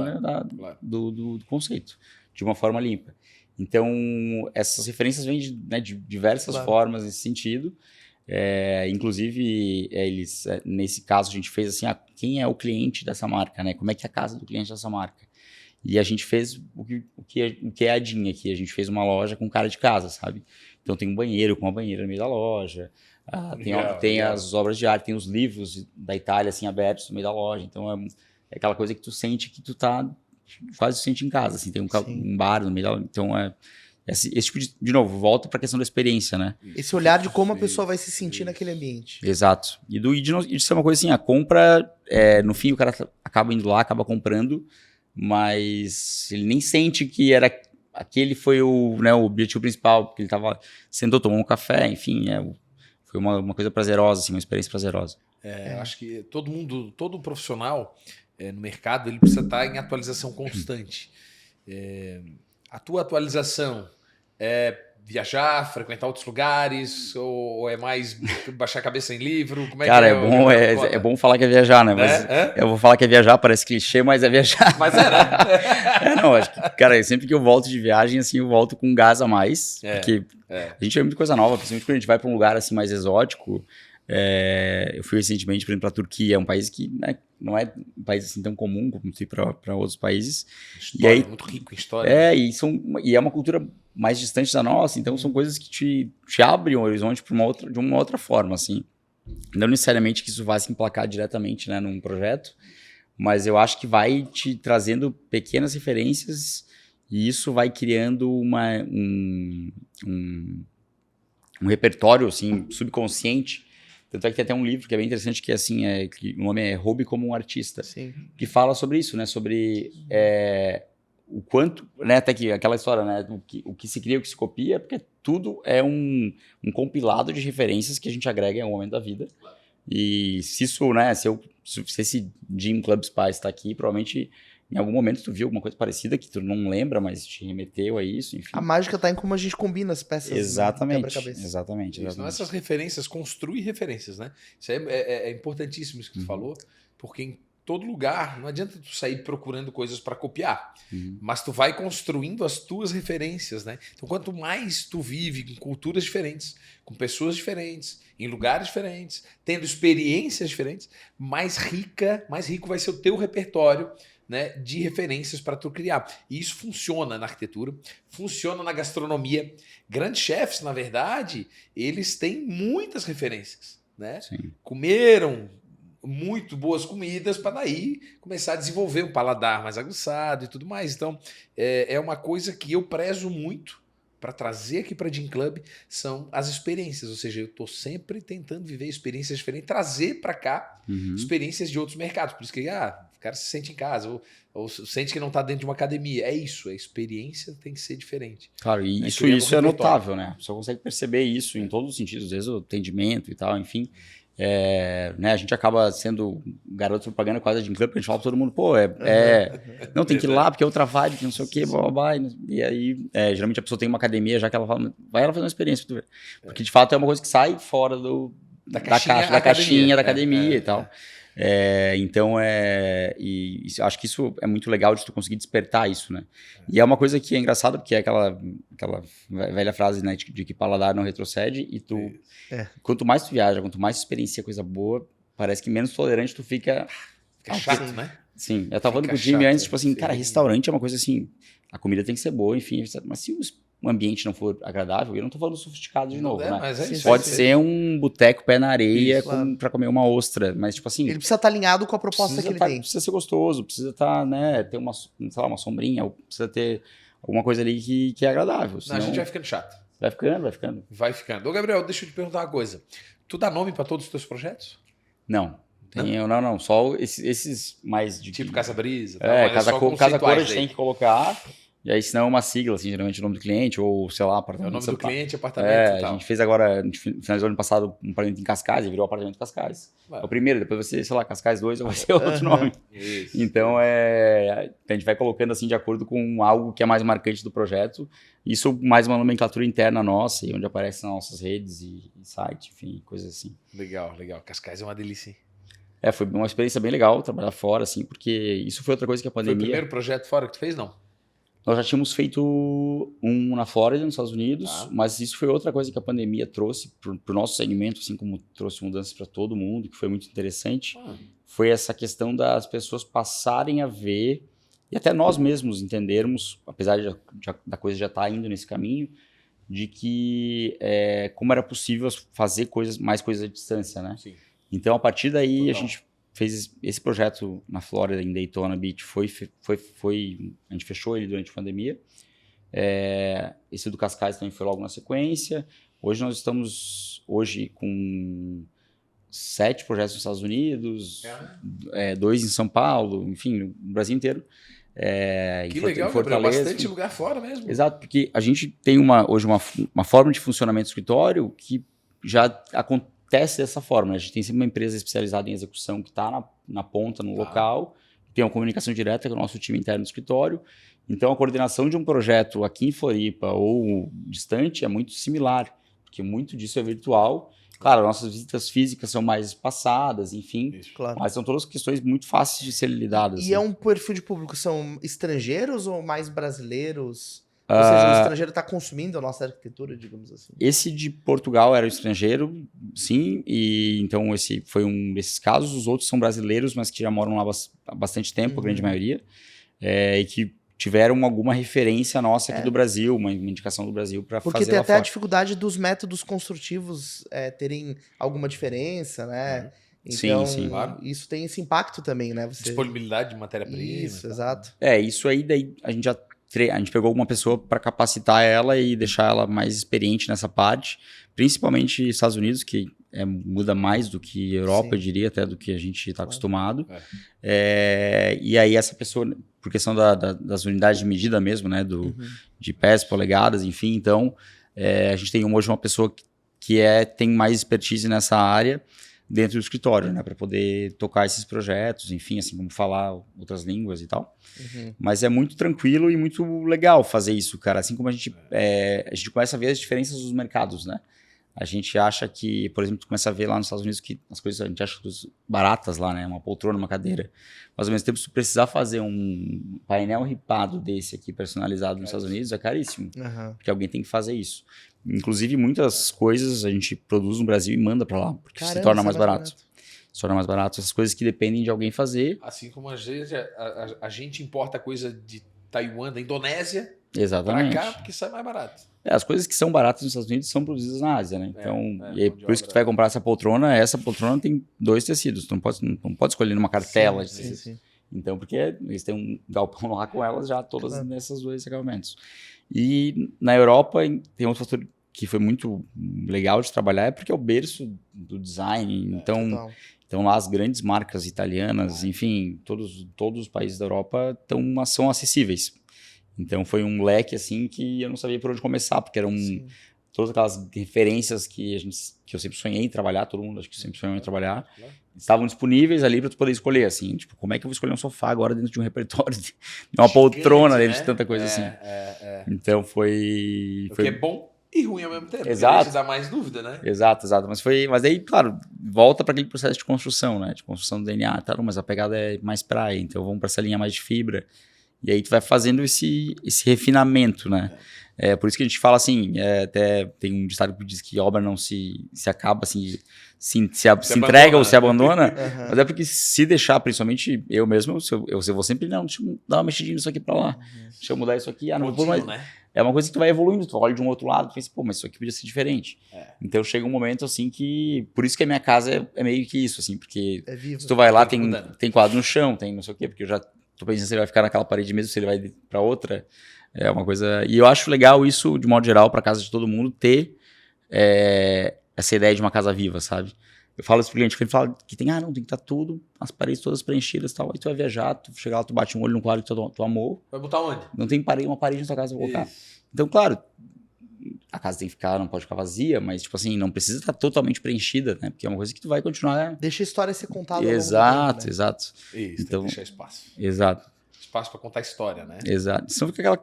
S3: do conceito, de uma forma limpa. Então, essas referências vêm de diversas formas nesse sentido. Inclusive, nesse caso, a gente fez assim, quem é o cliente dessa marca, né? Como é que é a casa do cliente dessa marca? E a gente fez o que é a DIN aqui. A gente fez uma loja com cara de casa, sabe? Então tem um banheiro com uma banheira no meio da loja. Tem as obras de arte, tem os livros da Itália assim, abertos no meio da loja. Então é aquela coisa que tu sente que tu tá quase sente em casa. Assim, tem um bar no meio da loja. Então esse tipo de novo, volta para a questão da experiência, né?
S1: Esse olhar de como a pessoa vai se sentir naquele ambiente.
S3: Exato. E de ser uma coisa assim, a compra, no fim o cara acaba indo lá, acaba comprando, mas ele nem sente que aquele foi o objetivo principal, porque ele sentou, tomou um café, enfim, foi uma coisa prazerosa, assim, uma experiência prazerosa.
S2: Acho que todo profissional no mercado, ele precisa estar em atualização constante. A tua atualização é viajar, frequentar outros lugares, ou é mais baixar a cabeça em livro? Como
S3: Cara, é bom falar que é viajar, né? Mas eu vou falar que é viajar, parece clichê, mas é viajar.
S2: Mas né?
S3: Não, acho que, cara, sempre que eu volto de viagem, assim, eu volto com gás a mais, porque a gente vê muita coisa nova, principalmente quando a gente vai para um lugar, assim, mais exótico. Eu fui recentemente, por exemplo, para a Turquia, é um país que, né, não é um país assim tão comum como ir para outros países.
S2: História, e aí, muito rico em história.
S3: E é uma cultura mais distante da nossa, então são coisas que te abrem o horizonte de uma outra forma, assim. Não necessariamente que isso vá se emplacar diretamente, né, num projeto, mas eu acho que vai te trazendo pequenas referências e isso vai criando um repertório assim, subconsciente. Tanto é que tem até um livro que é bem interessante, que, assim, que o nome é Roube como um Artista.
S1: Sim.
S3: Que fala sobre isso, né? Sobre o quanto, né? Até que aquela história, né? O que se cria, o que se copia, porque tudo é um compilado de referências que a gente agrega em algum momento da vida. E se isso, né? Se esse Gym Club Spa está aqui, provavelmente em algum momento tu viu alguma coisa parecida que tu não lembra, mas te remeteu a isso, enfim.
S1: A mágica tá em como a gente combina as peças.
S3: Exatamente.
S1: Quebra-cabeça.
S3: Exatamente.
S2: Então essas referências, construir referências, né? Isso aí é importantíssimo isso que tu falou, porque em todo lugar, não adianta tu sair procurando coisas para copiar, mas tu vai construindo as tuas referências, né? Então quanto mais tu vive com culturas diferentes, com pessoas diferentes, em lugares diferentes, tendo experiências diferentes, mais rico vai ser o teu repertório, né, de referências para tu criar. E isso funciona na arquitetura, funciona na gastronomia. Grandes chefs, na verdade, eles têm muitas referências, né?
S3: Sim.
S2: Comeram muito boas comidas para daí começar a desenvolver um paladar mais aguçado e tudo mais. Então, é uma coisa que eu prezo muito para trazer aqui para Gym Club, são as experiências. Ou seja, eu estou sempre tentando viver experiências diferentes, trazer para cá experiências de outros mercados. Por isso que o cara se sente em casa, ou sente que não está dentro de uma academia. É isso, a experiência tem que ser diferente.
S3: Claro, e isso é notável, né? A pessoa consegue perceber isso em todos os sentidos, desde o atendimento e tal, enfim. Né, a gente acaba sendo garoto propaganda quase de Gym Club, porque a gente fala pra todo mundo, não, tem que ir lá, porque é outra vibe, que não sei o que, blá, blá, blá. E aí, geralmente a pessoa tem uma academia, já que ela fala, vai ela fazer uma experiência pra tu ver. Porque de fato é uma coisa que sai fora da caixinha da academia e tal. Então, acho que isso é muito legal de tu conseguir despertar isso, né? E é uma coisa que é engraçada, porque é aquela velha frase, né, de que paladar não retrocede, e quanto mais tu viaja, quanto mais tu experiencia coisa boa, parece que menos tolerante tu fica.
S2: Fica chato, né?
S3: Sim, eu tava falando com o Jimmy antes, tipo assim, cara, restaurante é uma coisa assim, a comida tem que ser boa, enfim, mas se o ambiente não for agradável, eu não tô falando sofisticado de novo, né?
S2: Mas isso,
S3: pode ser um boteco pé na areia pra comer uma ostra, mas tipo assim...
S1: Ele precisa estar alinhado com a proposta que ele tem.
S3: Precisa ser gostoso, precisa estar, né, ter uma sombrinha, precisa ter alguma coisa ali que é agradável.
S2: Senão... a gente vai ficando chato.
S3: Vai ficando.
S2: Vai ficando. Ô, Gabriel, deixa eu te perguntar uma coisa. Tu dá nome pra todos os teus projetos?
S3: Não. Não. Só esses mais de...
S2: Tipo Casa Brisa.
S3: Casa Cor a gente tem que colocar... E aí, senão é uma sigla, assim, geralmente o nome do cliente, ou, sei lá, apartamento.
S2: É o nome do cliente, apartamento e tal.
S3: A gente fez agora, a gente finalizou ano passado um apartamento em Cascais, e virou apartamento Cascais. É o primeiro, depois vai ser, sei lá, Cascais 2, ou vai ser outro nome.
S2: Isso.
S3: Então, a gente vai colocando, assim, de acordo com algo que é mais marcante do projeto. Isso mais uma nomenclatura interna nossa, e onde aparece nas nossas redes e site, enfim, coisas assim.
S2: Legal. Cascais é uma delícia, hein?
S3: Foi uma experiência bem legal trabalhar fora, assim, porque isso foi outra coisa que a pandemia...
S2: Foi o primeiro projeto fora que tu fez, não?
S3: Nós já tínhamos feito um na Flórida, nos Estados Unidos, mas isso foi outra coisa que a pandemia trouxe para o nosso segmento, assim como trouxe mudanças para todo mundo, que foi muito interessante. Foi essa questão das pessoas passarem a ver, e até nós mesmos entendermos, apesar da coisa já estar indo nesse caminho, de que como era possível fazer mais coisas à distância, né? Sim. Então, a partir daí, a gente fez esse projeto na Flórida, em Daytona Beach, a gente fechou ele durante a pandemia. Esse do Cascais também foi logo na sequência. Hoje nós estamos com 7 projetos nos Estados Unidos, 2 em São Paulo, enfim, no Brasil inteiro.
S2: Que legal, Fortaleza, bastante lugar fora mesmo.
S3: Exato, porque a gente tem hoje uma forma de funcionamento do escritório que já acontece dessa forma. A gente tem sempre uma empresa especializada em execução que está na ponta, no local, tem uma comunicação direta com o nosso time interno do escritório. Então, a coordenação de um projeto aqui em Floripa ou distante é muito similar, porque muito disso é virtual. Claro, nossas visitas físicas são mais espaçadas, enfim,
S1: isso, claro.
S3: Mas são todas questões muito fáceis de serem lidadas.
S1: E assim. É um perfil de público, são estrangeiros ou mais brasileiros? Ou seja, o estrangeiro está consumindo a nossa arquitetura, digamos assim.
S3: Esse de Portugal era o estrangeiro, sim, e então esse foi um desses casos. Os outros são brasileiros, mas que já moram lá há bastante tempo, a grande maioria, e que tiveram alguma referência nossa aqui do Brasil, uma indicação do Brasil para fazer lá fora.
S1: Porque tem até a dificuldade dos métodos construtivos terem alguma diferença, né? Então,
S3: sim, claro.
S1: Isso tem esse impacto também, né?
S2: Disponibilidade de matéria-prima.
S1: Isso, exato.
S3: Isso aí daí a gente pegou alguma pessoa para capacitar ela e deixar ela mais experiente nessa parte, principalmente Estados Unidos, que muda mais do que Europa, eu diria, até do que a gente está acostumado. E aí essa pessoa, por questão das unidades de medida mesmo, né, de pés, polegadas, enfim, então a gente tem hoje uma pessoa que tem mais expertise nessa área dentro do escritório, né, para poder tocar esses projetos, enfim, assim como falar outras línguas e tal. Mas é muito tranquilo e muito legal fazer isso, cara. Assim como a gente começa a ver as diferenças dos mercados, né? A gente acha que, por exemplo, tu começa a ver lá nos Estados Unidos que as coisas a gente acha baratas lá, né? Uma poltrona, uma cadeira. Mas ao mesmo tempo, se tu precisar fazer um painel ripado desse aqui, personalizado nos Estados Unidos, é caríssimo. Porque alguém tem que fazer isso. Inclusive, muitas coisas a gente produz no Brasil e manda para lá, porque se torna mais barato. Se torna mais barato. Essas coisas que dependem de alguém fazer.
S2: Assim como a gente importa coisa de Taiwan, da Indonésia,
S3: exatamente,
S2: para cá, porque sai mais barato.
S3: As coisas que são baratas nos Estados Unidos são produzidas na Ásia, né? Então, e aí, por isso que tu vai comprar essa poltrona tem 2 tecidos. Tu não pode escolher numa cartela de tecidos. Sim. Então, porque eles têm um galpão lá com elas já todas nessas 2 acabamentos. E na Europa tem outro fator que foi muito legal de trabalhar, é porque é o berço do design. Então lá as grandes marcas italianas, enfim, todos os países da Europa são acessíveis. Então foi um leque assim que eu não sabia por onde começar, porque eram todas aquelas referências que eu sempre sonhei em trabalhar, todo mundo acho que sempre sonhou em trabalhar, estavam disponíveis ali para tu poder escolher, assim, tipo, como é que eu vou escolher um sofá agora dentro de um repertório de uma poltrona dentro de tanta coisa assim. Então foi...
S2: O que é bom e ruim ao mesmo tempo.
S3: Exato.
S2: Isso dá mais dúvida, né?
S3: Exato. Mas aí, claro, volta para aquele processo de construção, né? De construção do DNA, tá? Mas a pegada é mais praia, então vamos para essa linha mais de fibra. E aí tu vai fazendo esse refinamento, né? Por isso que a gente fala assim, até tem um ditado que diz que obra não se acaba, assim, se entrega ou se abandona, mas é porque se deixar, principalmente eu mesmo, eu vou sempre, deixa eu dar uma mexidinha nisso aqui para lá, deixa eu mudar isso aqui, não vou mais... Né? É uma coisa que tu vai evoluindo, tu olha de um outro lado e pensa, mas isso aqui podia ser diferente. Então chega um momento assim que... Por isso que a minha casa é meio que isso, assim, porque se tu vai lá, tem quadro no chão, tem não sei o quê, porque eu já tô pensando se ele vai ficar naquela parede mesmo, se ele vai para outra. É uma coisa... E eu acho legal isso, de modo geral, para casa de todo mundo, ter essa ideia de uma casa viva, sabe? Eu falo isso pro cliente, que ele fala que tem que estar tudo, as paredes todas preenchidas e tal. Aí tu vai viajar, tu chega lá, tu bate um olho no quadro que tu amou.
S2: Vai botar onde?
S3: Não tem uma parede na tua casa pra colocar. Então, claro, a casa tem que ficar, não pode ficar vazia, mas, tipo assim, não precisa estar totalmente preenchida, né? Porque é uma coisa que tu vai continuar...
S1: Deixa a história ser contada.
S3: Exato.
S2: Isso, então, tem que deixar espaço.
S3: Exato.
S2: Espaço para contar a história, né?
S3: Exato. Senão fica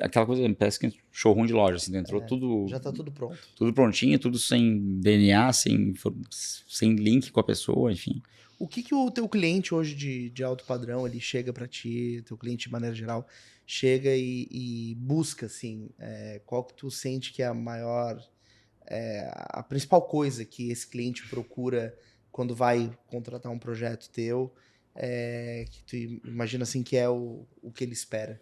S3: aquela coisa, parece que é showroom de loja, assim, entrou tudo...
S1: Já tá tudo pronto.
S3: Tudo prontinho, tudo sem DNA, sem link com a pessoa, enfim.
S1: O que o teu cliente hoje de alto padrão, ele chega para ti, teu cliente de maneira geral, chega e busca, assim, qual que tu sente que é a maior, a principal coisa que esse cliente procura quando vai contratar um projeto teu, que tu imagina, assim, que é o que ele espera?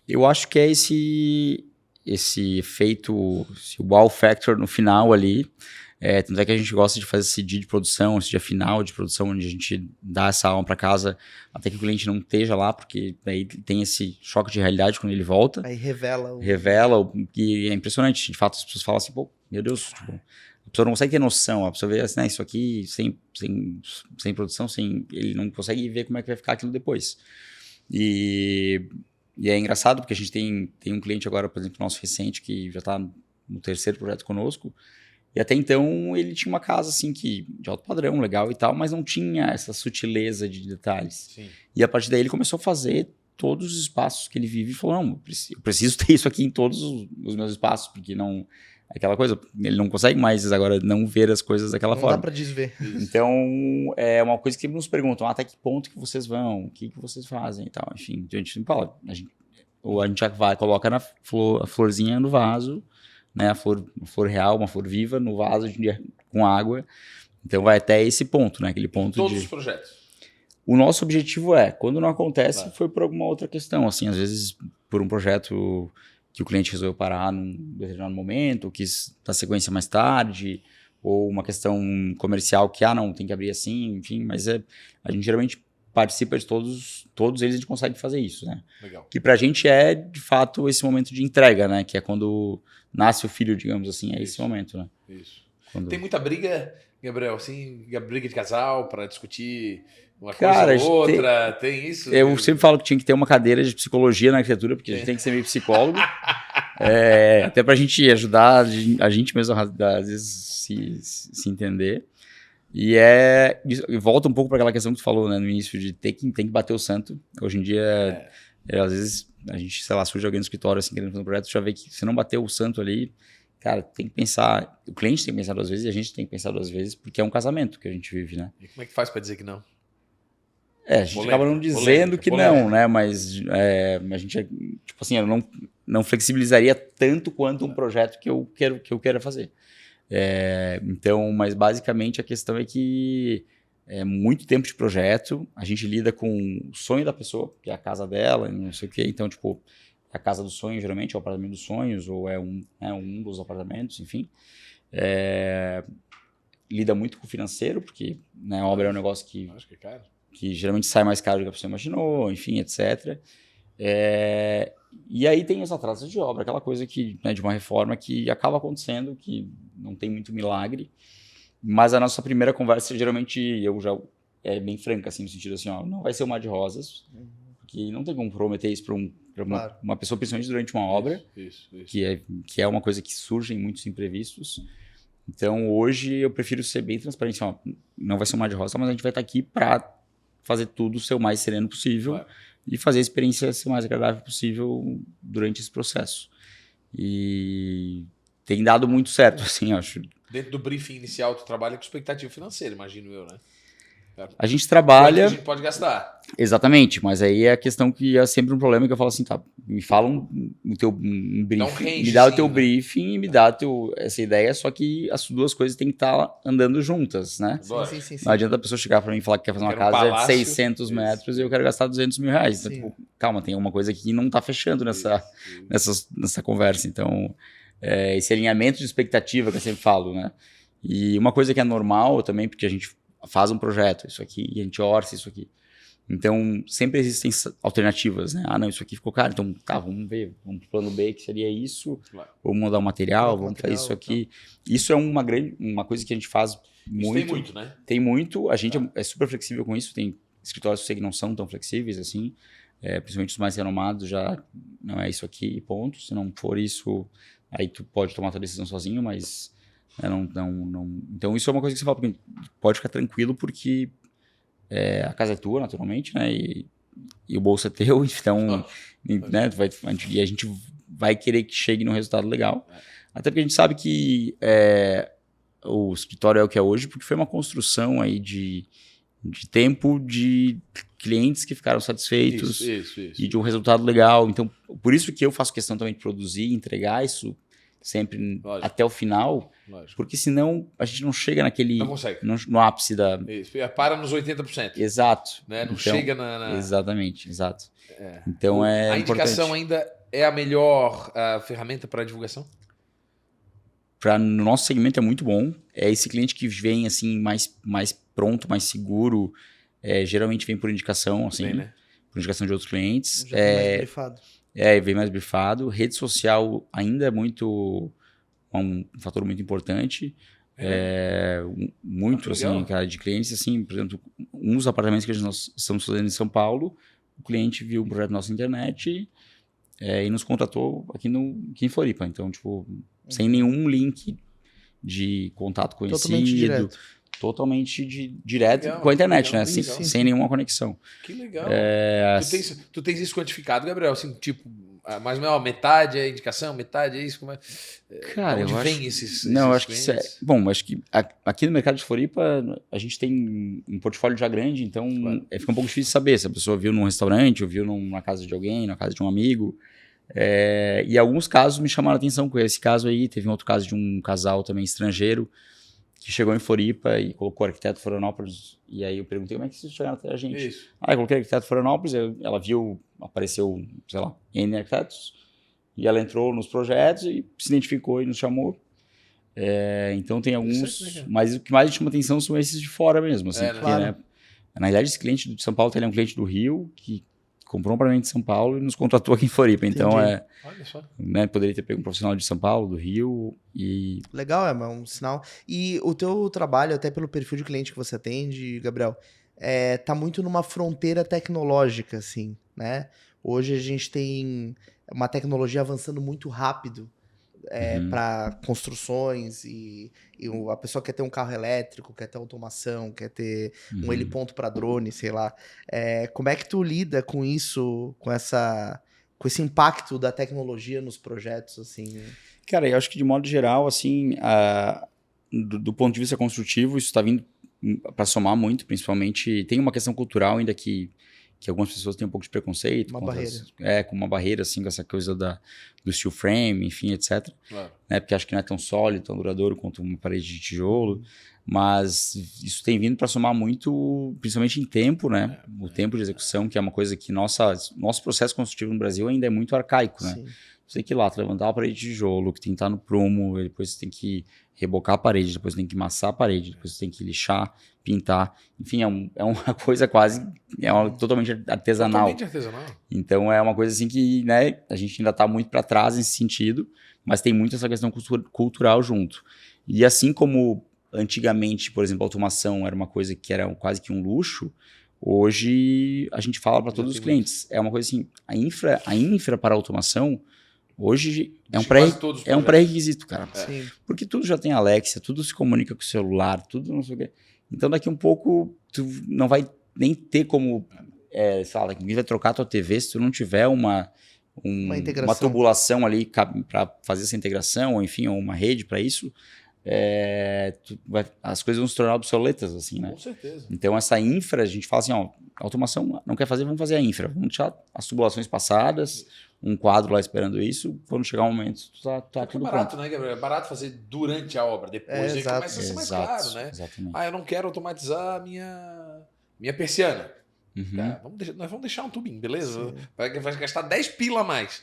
S3: Eu acho que é esse efeito, esse wow factor no final ali. Tanto é que a gente gosta de fazer esse dia de produção, esse dia final de produção, onde a gente dá essa alma para casa, até que o cliente não esteja lá, porque aí tem esse choque de realidade quando ele volta.
S1: Aí revela
S3: E é impressionante. De fato, as pessoas falam assim, pô, meu Deus, tipo, a pessoa não consegue ter noção, a pessoa vê assim, isso aqui sem produção, ele não consegue ver como é que vai ficar aquilo depois. E é engraçado, porque a gente tem um cliente agora, por exemplo, nosso recente, que já está no 3º projeto conosco, e até então ele tinha uma casa assim de alto padrão, legal e tal, mas não tinha essa sutileza de detalhes.
S2: Sim.
S3: E a partir daí ele começou a fazer todos os espaços que ele vive e falou, não, eu preciso ter isso aqui em todos os meus espaços, porque não... Aquela coisa, ele não consegue mais agora não ver as coisas daquela forma.
S1: Não dá pra desver.
S3: Então, é uma coisa que nos perguntam, até que ponto que vocês vão, o que vocês fazem e tal. Enfim, a gente não fala. Ou a gente coloca a florzinha no vaso, né? A flor real, uma flor viva no vaso com água. Então vai até esse ponto, né? Aquele ponto
S2: Todos os projetos.
S3: O nosso objetivo quando não acontece, foi por alguma outra questão. Assim, às vezes por um projeto que o cliente resolveu parar num determinado momento, ou quis dar sequência mais tarde, ou uma questão comercial que, não, tem que abrir assim, enfim, mas a gente geralmente participa de todos eles, a gente consegue fazer isso, né?
S2: Legal.
S3: Que pra gente de fato, esse momento de entrega, né? Que é quando nasce o filho, digamos assim, esse momento, né?
S2: Isso.
S3: Quando...
S2: Tem muita briga, Gabriel, assim, briga de casal para discutir uma
S3: Cara,
S2: coisa ou outra, tem isso?
S3: Eu sempre falo que tinha que ter uma cadeira de psicologia na arquitetura, porque a gente tem que ser meio psicólogo, até pra gente ajudar a gente mesmo, às vezes, se entender. E volta um pouco para aquela questão que tu falou, né, no início, de tem que bater o santo. Hoje em dia, às vezes, a gente, sei lá, surge alguém no escritório, assim, querendo fazer um projeto, já vê que se não bater o santo ali, cara, tem que pensar, o cliente tem que pensar 2 vezes e a gente tem que pensar 2 vezes, porque é um casamento que a gente vive, né?
S2: E como é que faz para dizer que não?
S3: A gente acaba não dizendo que não, né? Mas a gente, tipo assim, eu não flexibilizaria tanto quanto um projeto que eu quero fazer. Então, mas basicamente a questão é que é muito tempo de projeto, a gente lida com o sonho da pessoa, que é a casa dela, não sei o quê. Então, tipo, a casa dos sonhos, geralmente, é o apartamento dos sonhos, ou é um dos apartamentos, enfim. Lida muito com o financeiro, porque, né, a obra é um negócio que...
S2: Acho que é caro.
S3: Que geralmente sai mais caro do que a pessoa imaginou, enfim, etc. E aí tem os atrasos de obra, aquela coisa que, né, de uma reforma que acaba acontecendo, que não tem muito milagre, mas a nossa primeira conversa, geralmente, eu já bem franca, assim, no sentido assim, não vai ser um mar de rosas, porque não tem como prometer isso para uma pessoa, principalmente durante uma obra,
S2: isso.
S3: Que é uma coisa que surge em muitos imprevistos. Então, hoje, eu prefiro ser bem transparente, não vai ser um mar de rosas, mas a gente vai estar aqui para fazer tudo ser o mais sereno possível e fazer a experiência ser o mais agradável possível durante esse processo. E tem dado muito certo, assim, acho.
S2: Dentro do briefing inicial, tu trabalha com expectativa financeira, imagino eu, né?
S3: A gente trabalha...
S2: Quanto a gente pode gastar.
S3: Exatamente, mas aí é a questão que é sempre um problema que eu falo assim, me fala o teu briefing, me dá o teu briefing e me dá essa ideia, só que as 2 coisas têm que estar andando juntas, né?
S1: Sim.
S3: Não adianta a pessoa chegar para mim e falar que quer fazer uma casa de 600 metros e eu quero gastar 200 mil reais. Então, tipo, calma, tem uma coisa aqui que não está fechando nessa conversa. Então, esse alinhamento de expectativa que eu sempre falo, né? E uma coisa que é normal também, porque a gente faz um projeto, isso aqui, e a gente orça isso aqui. Então, sempre existem alternativas, né? Não, isso aqui ficou caro, então vamos ver, vamos pro plano B, que seria isso, vamos mudar o material, vamos fazer isso aqui. Isso é uma coisa que a gente faz muito.
S2: Isso tem muito, né?
S3: Tem muito, a gente é super flexível com isso, tem escritórios que eu sei que não são tão flexíveis assim, principalmente os mais renomados, já não é isso aqui, ponto. Se não for isso, aí tu pode tomar a tua decisão sozinho, mas não. Então, isso é uma coisa que você fala, porque pode ficar tranquilo, porque a casa é tua, naturalmente, né? E o bolso é teu, então, né? E a gente vai querer que chegue num resultado legal. Até porque a gente sabe que o escritório é o que é hoje, porque foi uma construção aí de de tempo de clientes que ficaram satisfeitos
S2: Isso.
S3: e de um resultado legal. Então, por isso que eu faço questão também de produzir, entregar isso sempre até o final, porque senão a gente não chega naquele...
S2: Não consegue.
S3: No ápice da...
S2: Isso. Para nos 80%.
S3: Exato.
S2: Né? Não
S3: Então,
S2: chega na...
S3: Exatamente, exato. Então é
S2: A indicação ainda é a melhor ferramenta para divulgação?
S3: No nosso segmento é muito bom. É esse cliente que vem assim mais pronto, mais seguro, geralmente vem por indicação, assim,
S2: Bem, né?
S3: por indicação de outros clientes.
S1: Já tá mais brifado.
S3: Vem mais brifado. Rede social ainda é um fator muito importante. Muito assim, cara, de clientes, assim, por exemplo, uns apartamentos que nós estamos fazendo em São Paulo, o cliente viu um projeto nosso na internet e nos contratou aqui em Floripa. Então, tipo, sem nenhum link de contato conhecido. Totalmente direto
S2: legal,
S3: com a internet,
S2: legal,
S3: né? Sem nenhuma conexão.
S2: Que legal. Tu tens isso quantificado, Gabriel? Assim, tipo, mais ou menos metade é indicação, metade é isso? Como é?
S3: Cara,
S2: onde
S3: eu
S2: vem
S3: acho...
S2: esses
S3: Não, eu acho
S2: clientes?
S3: que isso é... Bom, acho que aqui no mercado de Floripa a gente tem um portfólio já grande, então fica um pouco difícil de saber se a pessoa viu num restaurante ou viu numa casa de alguém, na casa de um amigo. E alguns casos me chamaram a atenção com esse caso aí. Teve um outro caso de um casal também estrangeiro que chegou em Floripa e colocou arquiteto Florianópolis. E aí eu perguntei, como é que vocês chegaram até a gente?
S2: Isso.
S3: Eu coloquei arquiteto Florianópolis, ela viu, apareceu, sei lá, N arquitetos, e ela entrou nos projetos e se identificou e nos chamou. Então tem alguns, mas o que mais chama atenção são esses de fora mesmo, assim, porque,
S1: claro.
S3: né, na verdade esse cliente de São Paulo, ele é um cliente do Rio, que comprou um apartamento de São Paulo e nos contratou aqui em Floripa. Então,
S2: Olha só.
S3: Né, poderia ter pego um profissional de São Paulo, do Rio e...
S1: Legal, é um sinal. E o teu trabalho, até pelo perfil de cliente que você atende, Gabriel, tá muito numa fronteira tecnológica, assim, né? Hoje a gente tem uma tecnologia avançando muito rápido para construções e a pessoa quer ter um carro elétrico, quer ter automação, quer ter um heliponto para drone, sei lá. Como é que tu lida com isso, com esse impacto da tecnologia nos projetos, assim?
S3: Cara, eu acho que de modo geral, assim, do ponto de vista construtivo, isso está vindo para somar muito, principalmente. Tem uma questão cultural ainda que algumas pessoas têm um pouco de preconceito.
S1: Uma barreira.
S3: Com uma barreira, assim, com essa coisa do steel frame, enfim, etc.
S2: Claro.
S3: Né, porque acho que não é tão sólido, tão duradouro quanto uma parede de tijolo. Mas isso tem vindo para somar muito, principalmente em tempo, né? O tempo de execução, que é uma coisa que nosso processo construtivo no Brasil ainda é muito arcaico, né?
S1: Sim.
S3: Você tem que ir lá, levantar a parede de tijolo, que tem que estar no prumo, depois você tem que rebocar a parede, depois você tem que amassar a parede, depois você tem que lixar, pintar. Enfim, é uma coisa quase... totalmente artesanal.
S2: Totalmente artesanal.
S3: Então, é uma coisa assim que, né, a gente ainda está muito para trás nesse sentido, mas tem muito essa questão cultural junto. E assim como antigamente, por exemplo, a automação era uma coisa que era quase que um luxo, hoje a gente fala para todos os clientes. É uma coisa assim, a infra para a automação... Hoje é um pré-requisito, cara.
S1: Sim.
S3: Porque tudo já tem Alexa, tudo se comunica com o celular, tudo não sei o quê. Então, daqui um pouco, tu não vai nem ter como... sei lá, ninguém vai trocar a tua TV se tu não tiver uma tubulação ali para fazer essa integração, ou enfim, uma rede para isso. As coisas vão se tornar obsoletas, assim, né?
S2: Com certeza.
S3: Então, essa infra, a gente fala assim, automação não quer fazer, vamos fazer a infra. Vamos deixar as tubulações passadas, um quadro lá esperando isso, quando chegar o momento, tá tudo
S2: barato,
S3: pronto.
S2: Né, Gabriel? É barato fazer durante a obra, depois aí começa a ser mais caro, né?
S3: Exatamente.
S2: Eu não quero automatizar a minha persiana. Tá, nós vamos deixar um tubinho, beleza? Vai gastar 10 pila a mais.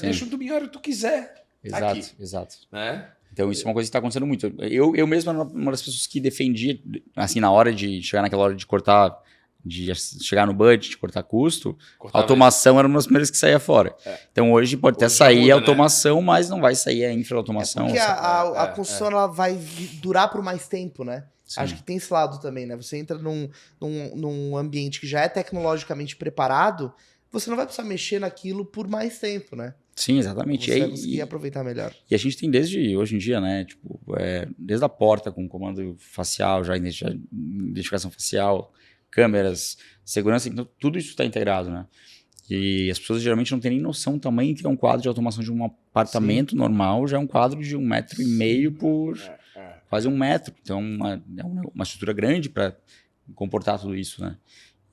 S2: Deixa um tubinho a hora que tu quiser.
S3: Exato.
S2: Né?
S3: Então, isso é uma coisa que está acontecendo muito. Eu mesmo era uma das pessoas que defendia, assim, na hora de chegar naquela hora de cortar, de chegar no budget, de cortar custo, a automação era uma das primeiras que saía fora. Então, hoje pode até sair a automação, mas não vai sair a infra-automação.
S1: Porque a construção ela vai durar por mais tempo, né?
S3: Sim.
S1: Acho que tem esse lado também, né? Você entra num ambiente que já é tecnologicamente preparado, você não vai precisar mexer naquilo por mais tempo, né?
S3: Sim, exatamente.
S1: Você vai conseguir aproveitar melhor.
S3: E a gente tem desde hoje em dia, né? Tipo, desde a porta com comando facial, já identificação facial, câmeras, segurança, então tudo isso está integrado, né? E as pessoas geralmente não têm nem noção do tamanho que é um quadro de automação de um apartamento normal, já é um quadro de 1,5 m por quase 1 metro. Então, é uma estrutura grande para comportar tudo isso, né?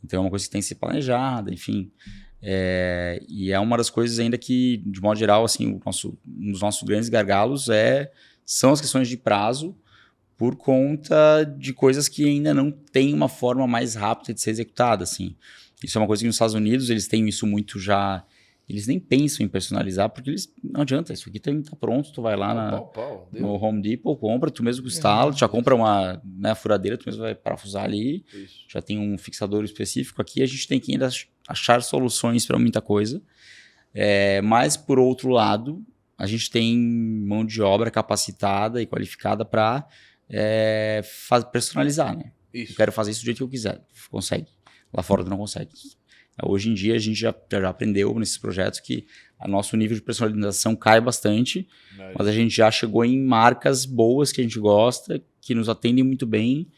S3: Então é uma coisa que tem que ser planejada, enfim. E é uma das coisas ainda que, de modo geral, assim, um dos nossos grandes gargalos são as questões de prazo, por conta de coisas que ainda não tem uma forma mais rápida de ser executada, assim. Isso é uma coisa que nos Estados Unidos eles têm isso muito já. Eles nem pensam em personalizar, porque eles não adianta, isso aqui tá pronto, tu vai lá no Home Depot, compra, tu mesmo instala, tu já compra uma, né, furadeira, tu mesmo vai parafusar ali, já tem um fixador específico aqui, a gente tem que ainda achar soluções para muita coisa. Mas, por outro lado, a gente tem mão de obra capacitada e qualificada para personalizar, né?
S2: Isso.
S3: Eu quero fazer isso do jeito que eu quiser, consegue. Lá fora tu não consegue. Hoje em dia a gente já aprendeu nesses projetos que o nosso nível de personalização cai bastante, mas a gente já chegou em marcas boas que a gente gosta, que nos atendem muito bem,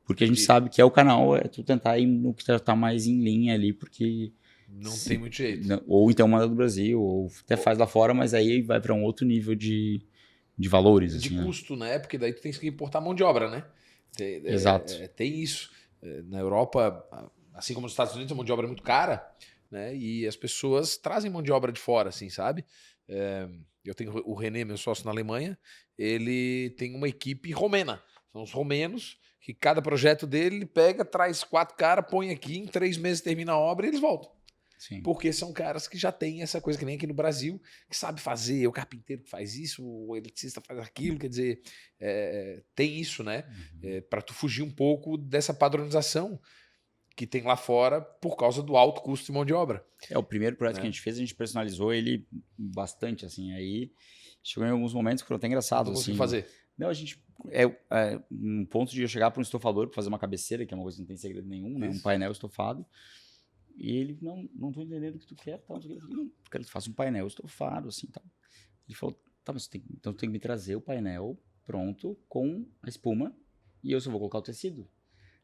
S3: porque a gente sabe que é o canal, tu tentar ir no que tá mais em linha ali, porque...
S2: Não tem muito jeito.
S3: Ou então manda do Brasil, ou até faz lá fora, mas aí vai para um outro nível de valores.
S2: De
S3: assim,
S2: custo, né? Porque daí tu tem que importar mão de obra, né?
S3: Exato.
S2: Tem isso. Na Europa, assim como nos Estados Unidos, a mão de obra é muito cara, né? E as pessoas trazem mão de obra de fora, assim, sabe? Eu tenho o René, meu sócio na Alemanha, ele tem uma equipe romena. São os romenos que cada projeto dele ele pega, traz 4 caras, põe aqui, em 3 meses termina a obra e eles voltam.
S3: Sim.
S2: Porque são caras que já têm essa coisa que nem aqui no Brasil, que sabe fazer, o carpinteiro que faz isso, o eletricista faz aquilo, quer dizer, tem isso, né? Para tu fugir um pouco dessa padronização que tem lá fora por causa do alto custo de mão de obra.
S3: O primeiro projeto que a gente fez, a gente personalizou ele bastante, assim, aí chegou em alguns momentos que foram até engraçados.
S2: Não
S3: assim.
S2: Fazer.
S3: Não, a gente... um ponto de eu chegar para um estofador para fazer uma cabeceira, que é uma coisa que não tem segredo nenhum, né? Um painel estofado. E ele, não tô entendendo o que tu quer, tal. Eu quero que tu faça um painel estofado, assim, tal. Ele falou, tá, mas então tu tem que me trazer o painel pronto com a espuma e eu só vou colocar o tecido.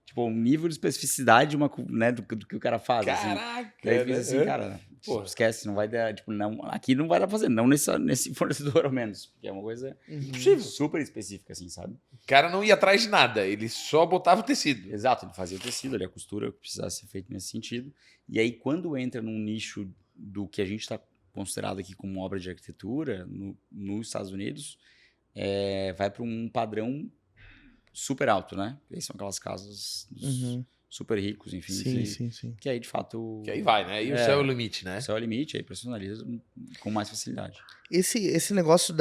S3: Tipo, um nível de especificidade né, do que o cara faz.
S2: Caraca!
S3: Assim. Daí eu fiz assim, cara, esquece, não vai dar, tipo, não, aqui não vai dar pra fazer, não nesse fornecedor ao menos, porque é uma coisa impossível, super específica, assim, sabe?
S2: O cara não ia atrás de nada, ele só botava o tecido.
S3: Exato, ele fazia o tecido, ali, a costura que precisasse ser feita nesse sentido. E aí, quando entra num nicho do que a gente está considerado aqui como obra de arquitetura, nos Estados Unidos, vai para um padrão super alto, né? E são aquelas casas super ricos, enfim.
S1: Sim.
S3: Que aí, de fato...
S2: Que aí vai, né? E o céu é o limite, né?
S3: O céu é o limite, aí personaliza com mais facilidade.
S1: Esse negócio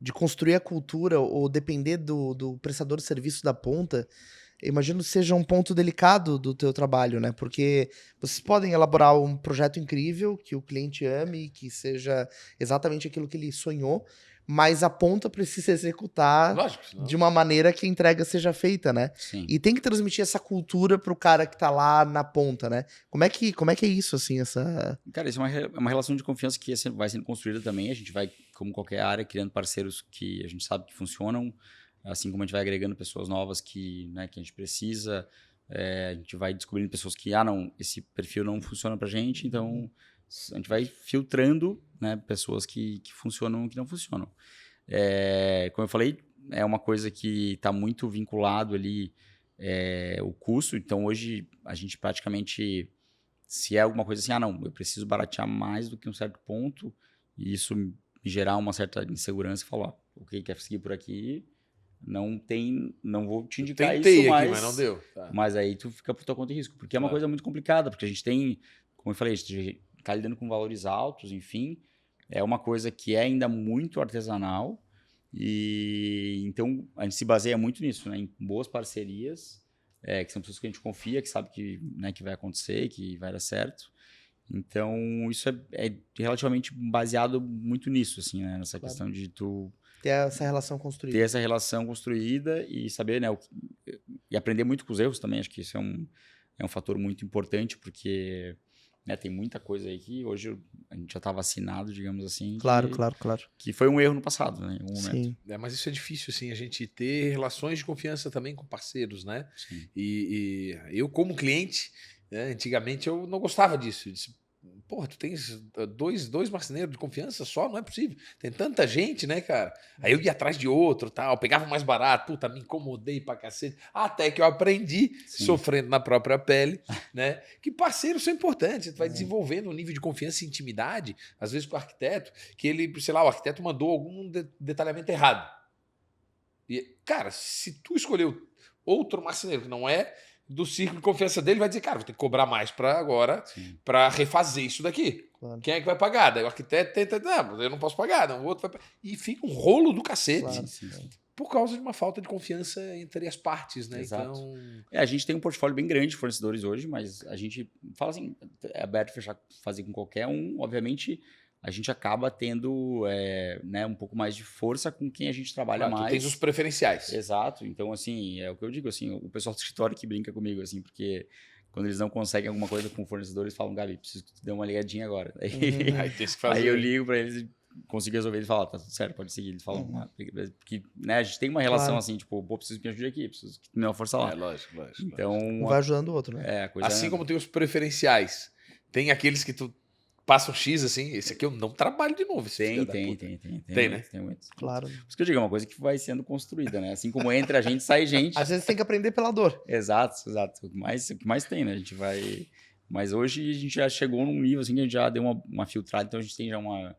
S1: de construir a cultura ou depender do prestador de serviço da ponta, eu imagino que seja um ponto delicado do teu trabalho, né? Porque vocês podem elaborar um projeto incrível, que o cliente ame, que seja exatamente aquilo que ele sonhou, mas a ponta precisa executar de uma maneira que a entrega seja feita, né?
S3: Sim.
S1: E tem que transmitir essa cultura pro cara que tá lá na ponta, né? Como é que é isso, assim, essa...
S3: Cara, isso é uma relação de confiança que vai sendo construída também. A gente vai, como qualquer área, criando parceiros que a gente sabe que funcionam, assim como a gente vai agregando pessoas novas que a gente precisa. A gente vai descobrindo pessoas que, não, esse perfil não funciona pra gente, então... A gente vai filtrando, né, pessoas que funcionam e que não funcionam. Como eu falei, é uma coisa que está muito vinculado ali o custo. Então, hoje, a gente praticamente, se é alguma coisa assim, não, eu preciso baratear mais do que um certo ponto, e isso me gerar uma certa insegurança, e falar, ok, quer seguir por aqui, não vou te indicar isso,
S2: mas não deu. Tá.
S3: Mas aí tu fica por tua conta e risco, porque é uma coisa muito complicada, porque a gente tem, como eu falei, a gente está lidando com valores altos, enfim, é uma coisa que é ainda muito artesanal, e então a gente se baseia muito nisso, né, em boas parcerias, que são pessoas que a gente confia, que sabe que vai acontecer, que vai dar certo. Então isso é relativamente baseado muito nisso, assim, né, nessa questão de tu
S1: ter essa relação construída.
S3: Ter essa relação construída e saber, né, e aprender muito com os erros também. Acho que isso é um fator muito importante, porque tem muita coisa aí que hoje a gente já está vacinado, digamos assim.
S1: Claro.
S3: Que foi um erro no passado, né, em algum momento.
S1: Sim.
S2: Mas isso é difícil, assim, a gente ter relações de confiança também com parceiros, né?
S3: Sim.
S2: E eu, como cliente, né, antigamente eu não gostava disso. Eu disse, porra, tu tens dois marceneiros de confiança só? Não é possível. Tem tanta gente, né, cara? Aí eu ia atrás de outro, tal, pegava o mais barato, puta, me incomodei pra cacete. Até que eu aprendi, sofrendo na própria pele, né, que parceiros são importantes. Tu vai desenvolvendo um nível de confiança e intimidade, às vezes com o arquiteto, que ele, sei lá, o arquiteto mandou algum detalhamento errado. E, cara, se tu escolheu outro marceneiro que não é do círculo de confiança dele, vai dizer, cara, vou ter que cobrar mais para agora para refazer isso daqui. Claro. Quem é que vai pagar? Daí o arquiteto tenta, não, eu não posso pagar, não, o outro vai pagar. E fica um rolo do cacete. Claro, por causa de uma falta de confiança entre as partes, né?
S3: Exato.
S2: Então...
S3: a gente tem um portfólio bem grande de fornecedores hoje, mas a gente fala assim, é aberto fechar, fazer com qualquer um, obviamente... a gente acaba tendo né, um pouco mais de força com quem a gente trabalha mais.
S2: Tu tens os preferenciais.
S3: Exato. Então, assim, é o que eu digo, assim, o pessoal do escritório que brinca comigo, assim, porque quando eles não conseguem alguma coisa com o fornecedor, eles falam, Gabi, preciso que tu dê uma ligadinha agora. Aí,
S2: aí, tem que fazer.
S3: Aí eu ligo para eles, consigo resolver, eles falam, tá tudo certo, pode seguir. Eles falam, porque né, a gente tem uma relação assim, tipo, pô, preciso que me ajude aqui, preciso que tu me dê uma força lá.
S2: Lógico.
S3: Então,
S1: um vai ajudando o outro, né?
S3: A coisa
S2: assim como tem os preferenciais, tem aqueles que tu passa um X assim, esse aqui eu não trabalho de novo.
S3: Tem,
S2: né?
S3: Tem muitos.
S1: Claro.
S3: Por isso que eu digo, é uma coisa que vai sendo construída, né? Assim como entra a gente, sai gente.
S1: Às vezes tem que aprender pela dor.
S3: Exato. O que mais tem, né? A gente vai... Mas hoje a gente já chegou num nível assim que a gente já deu uma filtrada, então a gente tem já um leque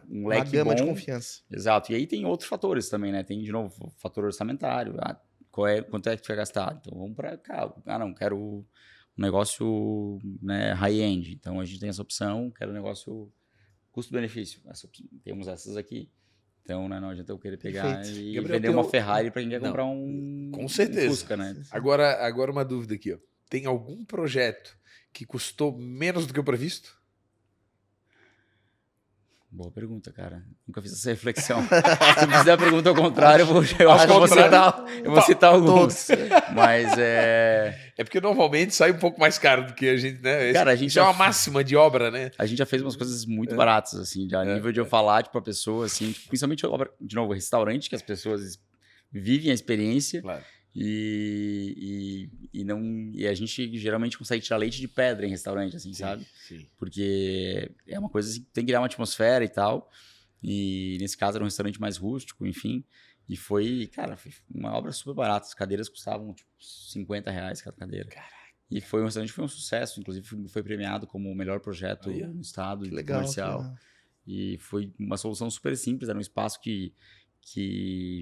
S1: uma gama
S3: bom.
S1: de confiança.
S3: Exato. E aí tem outros fatores também, né? Tem, de novo, fator orçamentário. Quanto é que tu vai gastar? Então vamos para cá. Não, quero um negócio, né, high-end. Então a gente tem essa opção, quero um negócio custo-benefício. Temos essas aqui. Então, né, não adianta eu querer pegar e Gabriel, vender uma Ferrari para quem quer comprar
S2: com certeza.
S3: Um Fusca, né?
S2: Agora uma dúvida aqui, ó. Tem algum projeto que custou menos do que o previsto?
S3: Boa pergunta, cara. Nunca fiz essa reflexão. Se me fizer a pergunta ao contrário, eu acho que eu vou citar alguns. Mas
S2: É porque normalmente sai um pouco mais caro do que a gente, né?
S3: Cara, a gente
S2: isso é uma máxima de obra, né?
S3: A gente já fez umas coisas muito baratas, assim, a nível de eu falar tipo, pra pessoa, assim, principalmente obra, de novo, restaurante, que as pessoas vivem a experiência.
S2: Claro.
S3: E a gente geralmente consegue tirar leite de pedra em restaurante, assim, sabe?
S2: Sim.
S3: Porque é uma coisa assim, que tem que criar uma atmosfera e tal. E nesse caso era um restaurante mais rústico, enfim. E foi uma obra super barata. As cadeiras custavam tipo R$50 cada cadeira. Caraca. E foi um restaurante que foi um sucesso. Inclusive foi premiado como o melhor projeto no estado comercial. E foi uma solução super simples. Era um espaço que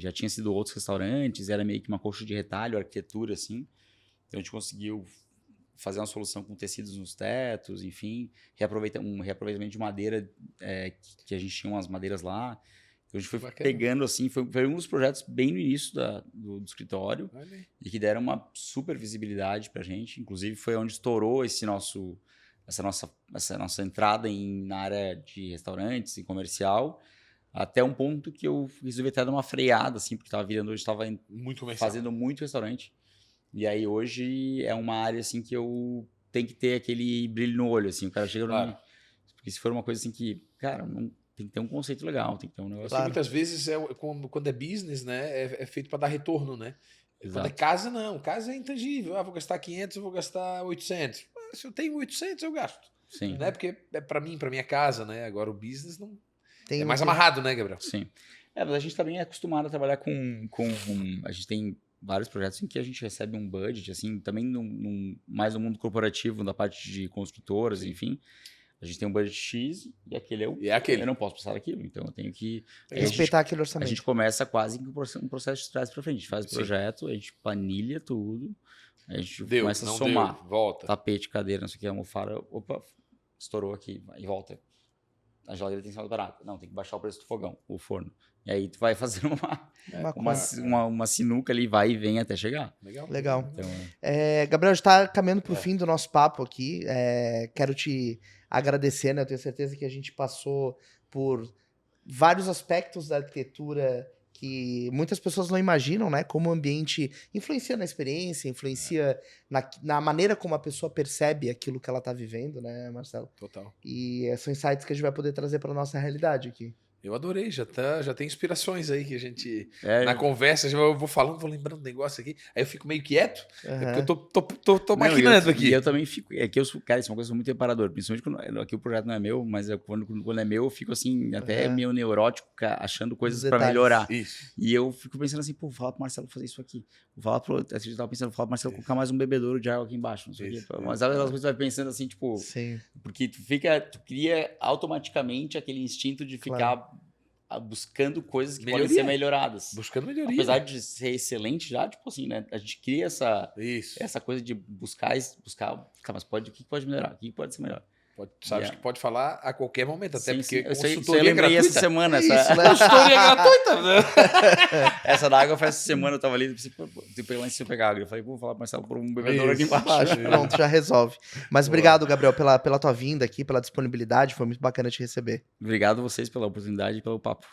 S3: já tinha sido outros restaurantes, era meio que uma coxa de retalho, arquitetura, assim. Então, a gente conseguiu fazer uma solução com tecidos nos tetos, enfim, um reaproveitamento de madeira, que a gente tinha umas madeiras lá. Então, a gente foi pegando, assim, foi um dos projetos bem no início do escritório e que deram uma super visibilidade pra gente. Inclusive, foi onde estourou essa nossa entrada na área de restaurantes e comercial. Até um ponto que eu resolvi até dar uma freada, assim, porque estava fazendo muito restaurante. E aí hoje é uma área, assim, que eu tenho que ter aquele brilho no olho, assim. O cara chega pra mim. Porque se for uma coisa assim que, cara, não, tem que ter um conceito legal, tem que ter um negócio.
S2: Claro. Muitas vezes, quando é business, né, é feito para dar retorno, né?
S3: Exato.
S2: Quando é casa, não. Casa é intangível. Vou gastar 500, eu vou gastar 800. Mas se eu tenho 800, eu gasto.
S3: Sim.
S2: Né? Porque é para mim, para minha casa, né? Agora o business não... é mais amarrado, né, Gabriel?
S3: Sim. Mas a gente está bem acostumado a trabalhar com... A gente tem vários projetos em que a gente recebe um budget, assim, também mais no mundo corporativo, da parte de construtoras, enfim. A gente tem um budget X e aquele eu não posso passar daquilo, então eu tenho que...
S1: respeitar aquele orçamento.
S3: A gente começa quase um processo de trás para frente. A gente faz o projeto, a gente planilha tudo, a gente começa a somar.
S2: Volta.
S3: Tapete, cadeira, não sei o que, almofada, opa, estourou aqui, e volta. A geladeira tem que ser mais barata. Não, tem que baixar o preço do fogão, o forno. E aí tu vai fazer uma sinuca ali, vai e vem até chegar.
S1: Legal.
S3: Então,
S1: Gabriel, a gente está caminhando para o fim do nosso papo aqui. Quero te agradecer, né? Eu tenho certeza que a gente passou por vários aspectos da arquitetura que muitas pessoas não imaginam, né? Como o ambiente influencia na experiência, influencia na maneira como a pessoa percebe aquilo que ela está vivendo, né, Marcelo?
S2: Total.
S1: E são insights que a gente vai poder trazer para nossa realidade aqui.
S2: Eu adorei, já tem inspirações aí que a gente.
S3: É,
S2: Na conversa, eu vou falando, vou lembrando um negócio aqui. Aí eu fico meio quieto, porque eu tô
S3: Não,
S2: maquinando aqui.
S3: E eu também fico. É que eu sou, cara, isso é uma coisa muito reparador. Principalmente quando aqui o projeto não é meu, mas quando é meu, eu fico assim, até meio neurótico, achando coisas pra melhorar.
S2: Isso.
S3: E eu fico pensando assim, pô, vou falar pro Marcelo fazer isso aqui. Vou falar pro. A gente tava pensando, vou falar pro Marcelo colocar mais um bebedouro de água aqui embaixo. Não sei o quê. Mas aquelas coisas que você vai pensando assim, tipo.
S1: Sim.
S3: Porque tu cria automaticamente aquele instinto de ficar buscando coisas que podem ser melhoradas.
S2: Buscando melhoria.
S3: Apesar de ser excelente já, tipo assim, né? A gente cria essa coisa de buscar, tá, mas o que pode melhorar? O que pode ser melhor?
S2: Sabe que pode falar a qualquer momento, até porque
S3: consultoria eu lembrei
S2: gratuita.
S3: essa semana.
S1: Isso, né?
S2: Consultoria gratuita, né?
S3: Essa da água foi essa semana, eu tava ali, tipo, lá em cima pegar água. Eu falei, vou falar pro Marcelo por um bebedouro aqui embaixo.
S1: Pronto, já resolve. Mas obrigado, Gabriel, pela tua vinda aqui, pela disponibilidade. Foi muito bacana te receber.
S3: Obrigado a vocês pela oportunidade e pelo papo.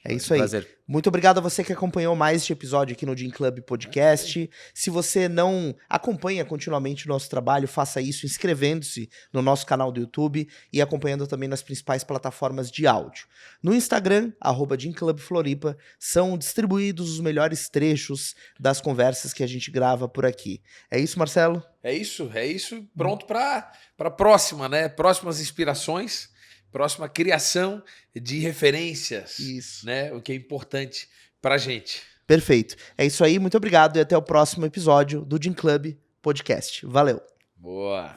S1: É isso aí.
S3: Prazer.
S1: Muito obrigado a você que acompanhou mais este episódio aqui no Gym Club Podcast. Se você não acompanha continuamente o nosso trabalho, faça isso inscrevendo-se no nosso canal do YouTube e acompanhando também nas principais plataformas de áudio. No Instagram, @GymClubFloripa, são distribuídos os melhores trechos das conversas que a gente grava por aqui. É isso, Marcelo?
S2: É isso. Pronto para próxima, né? Próximas inspirações. Próxima criação de referências,
S1: Isso.
S2: né? O que é importante pra gente.
S1: Perfeito. É isso aí, muito obrigado e até o próximo episódio do Gym Club Podcast. Valeu!
S2: Boa!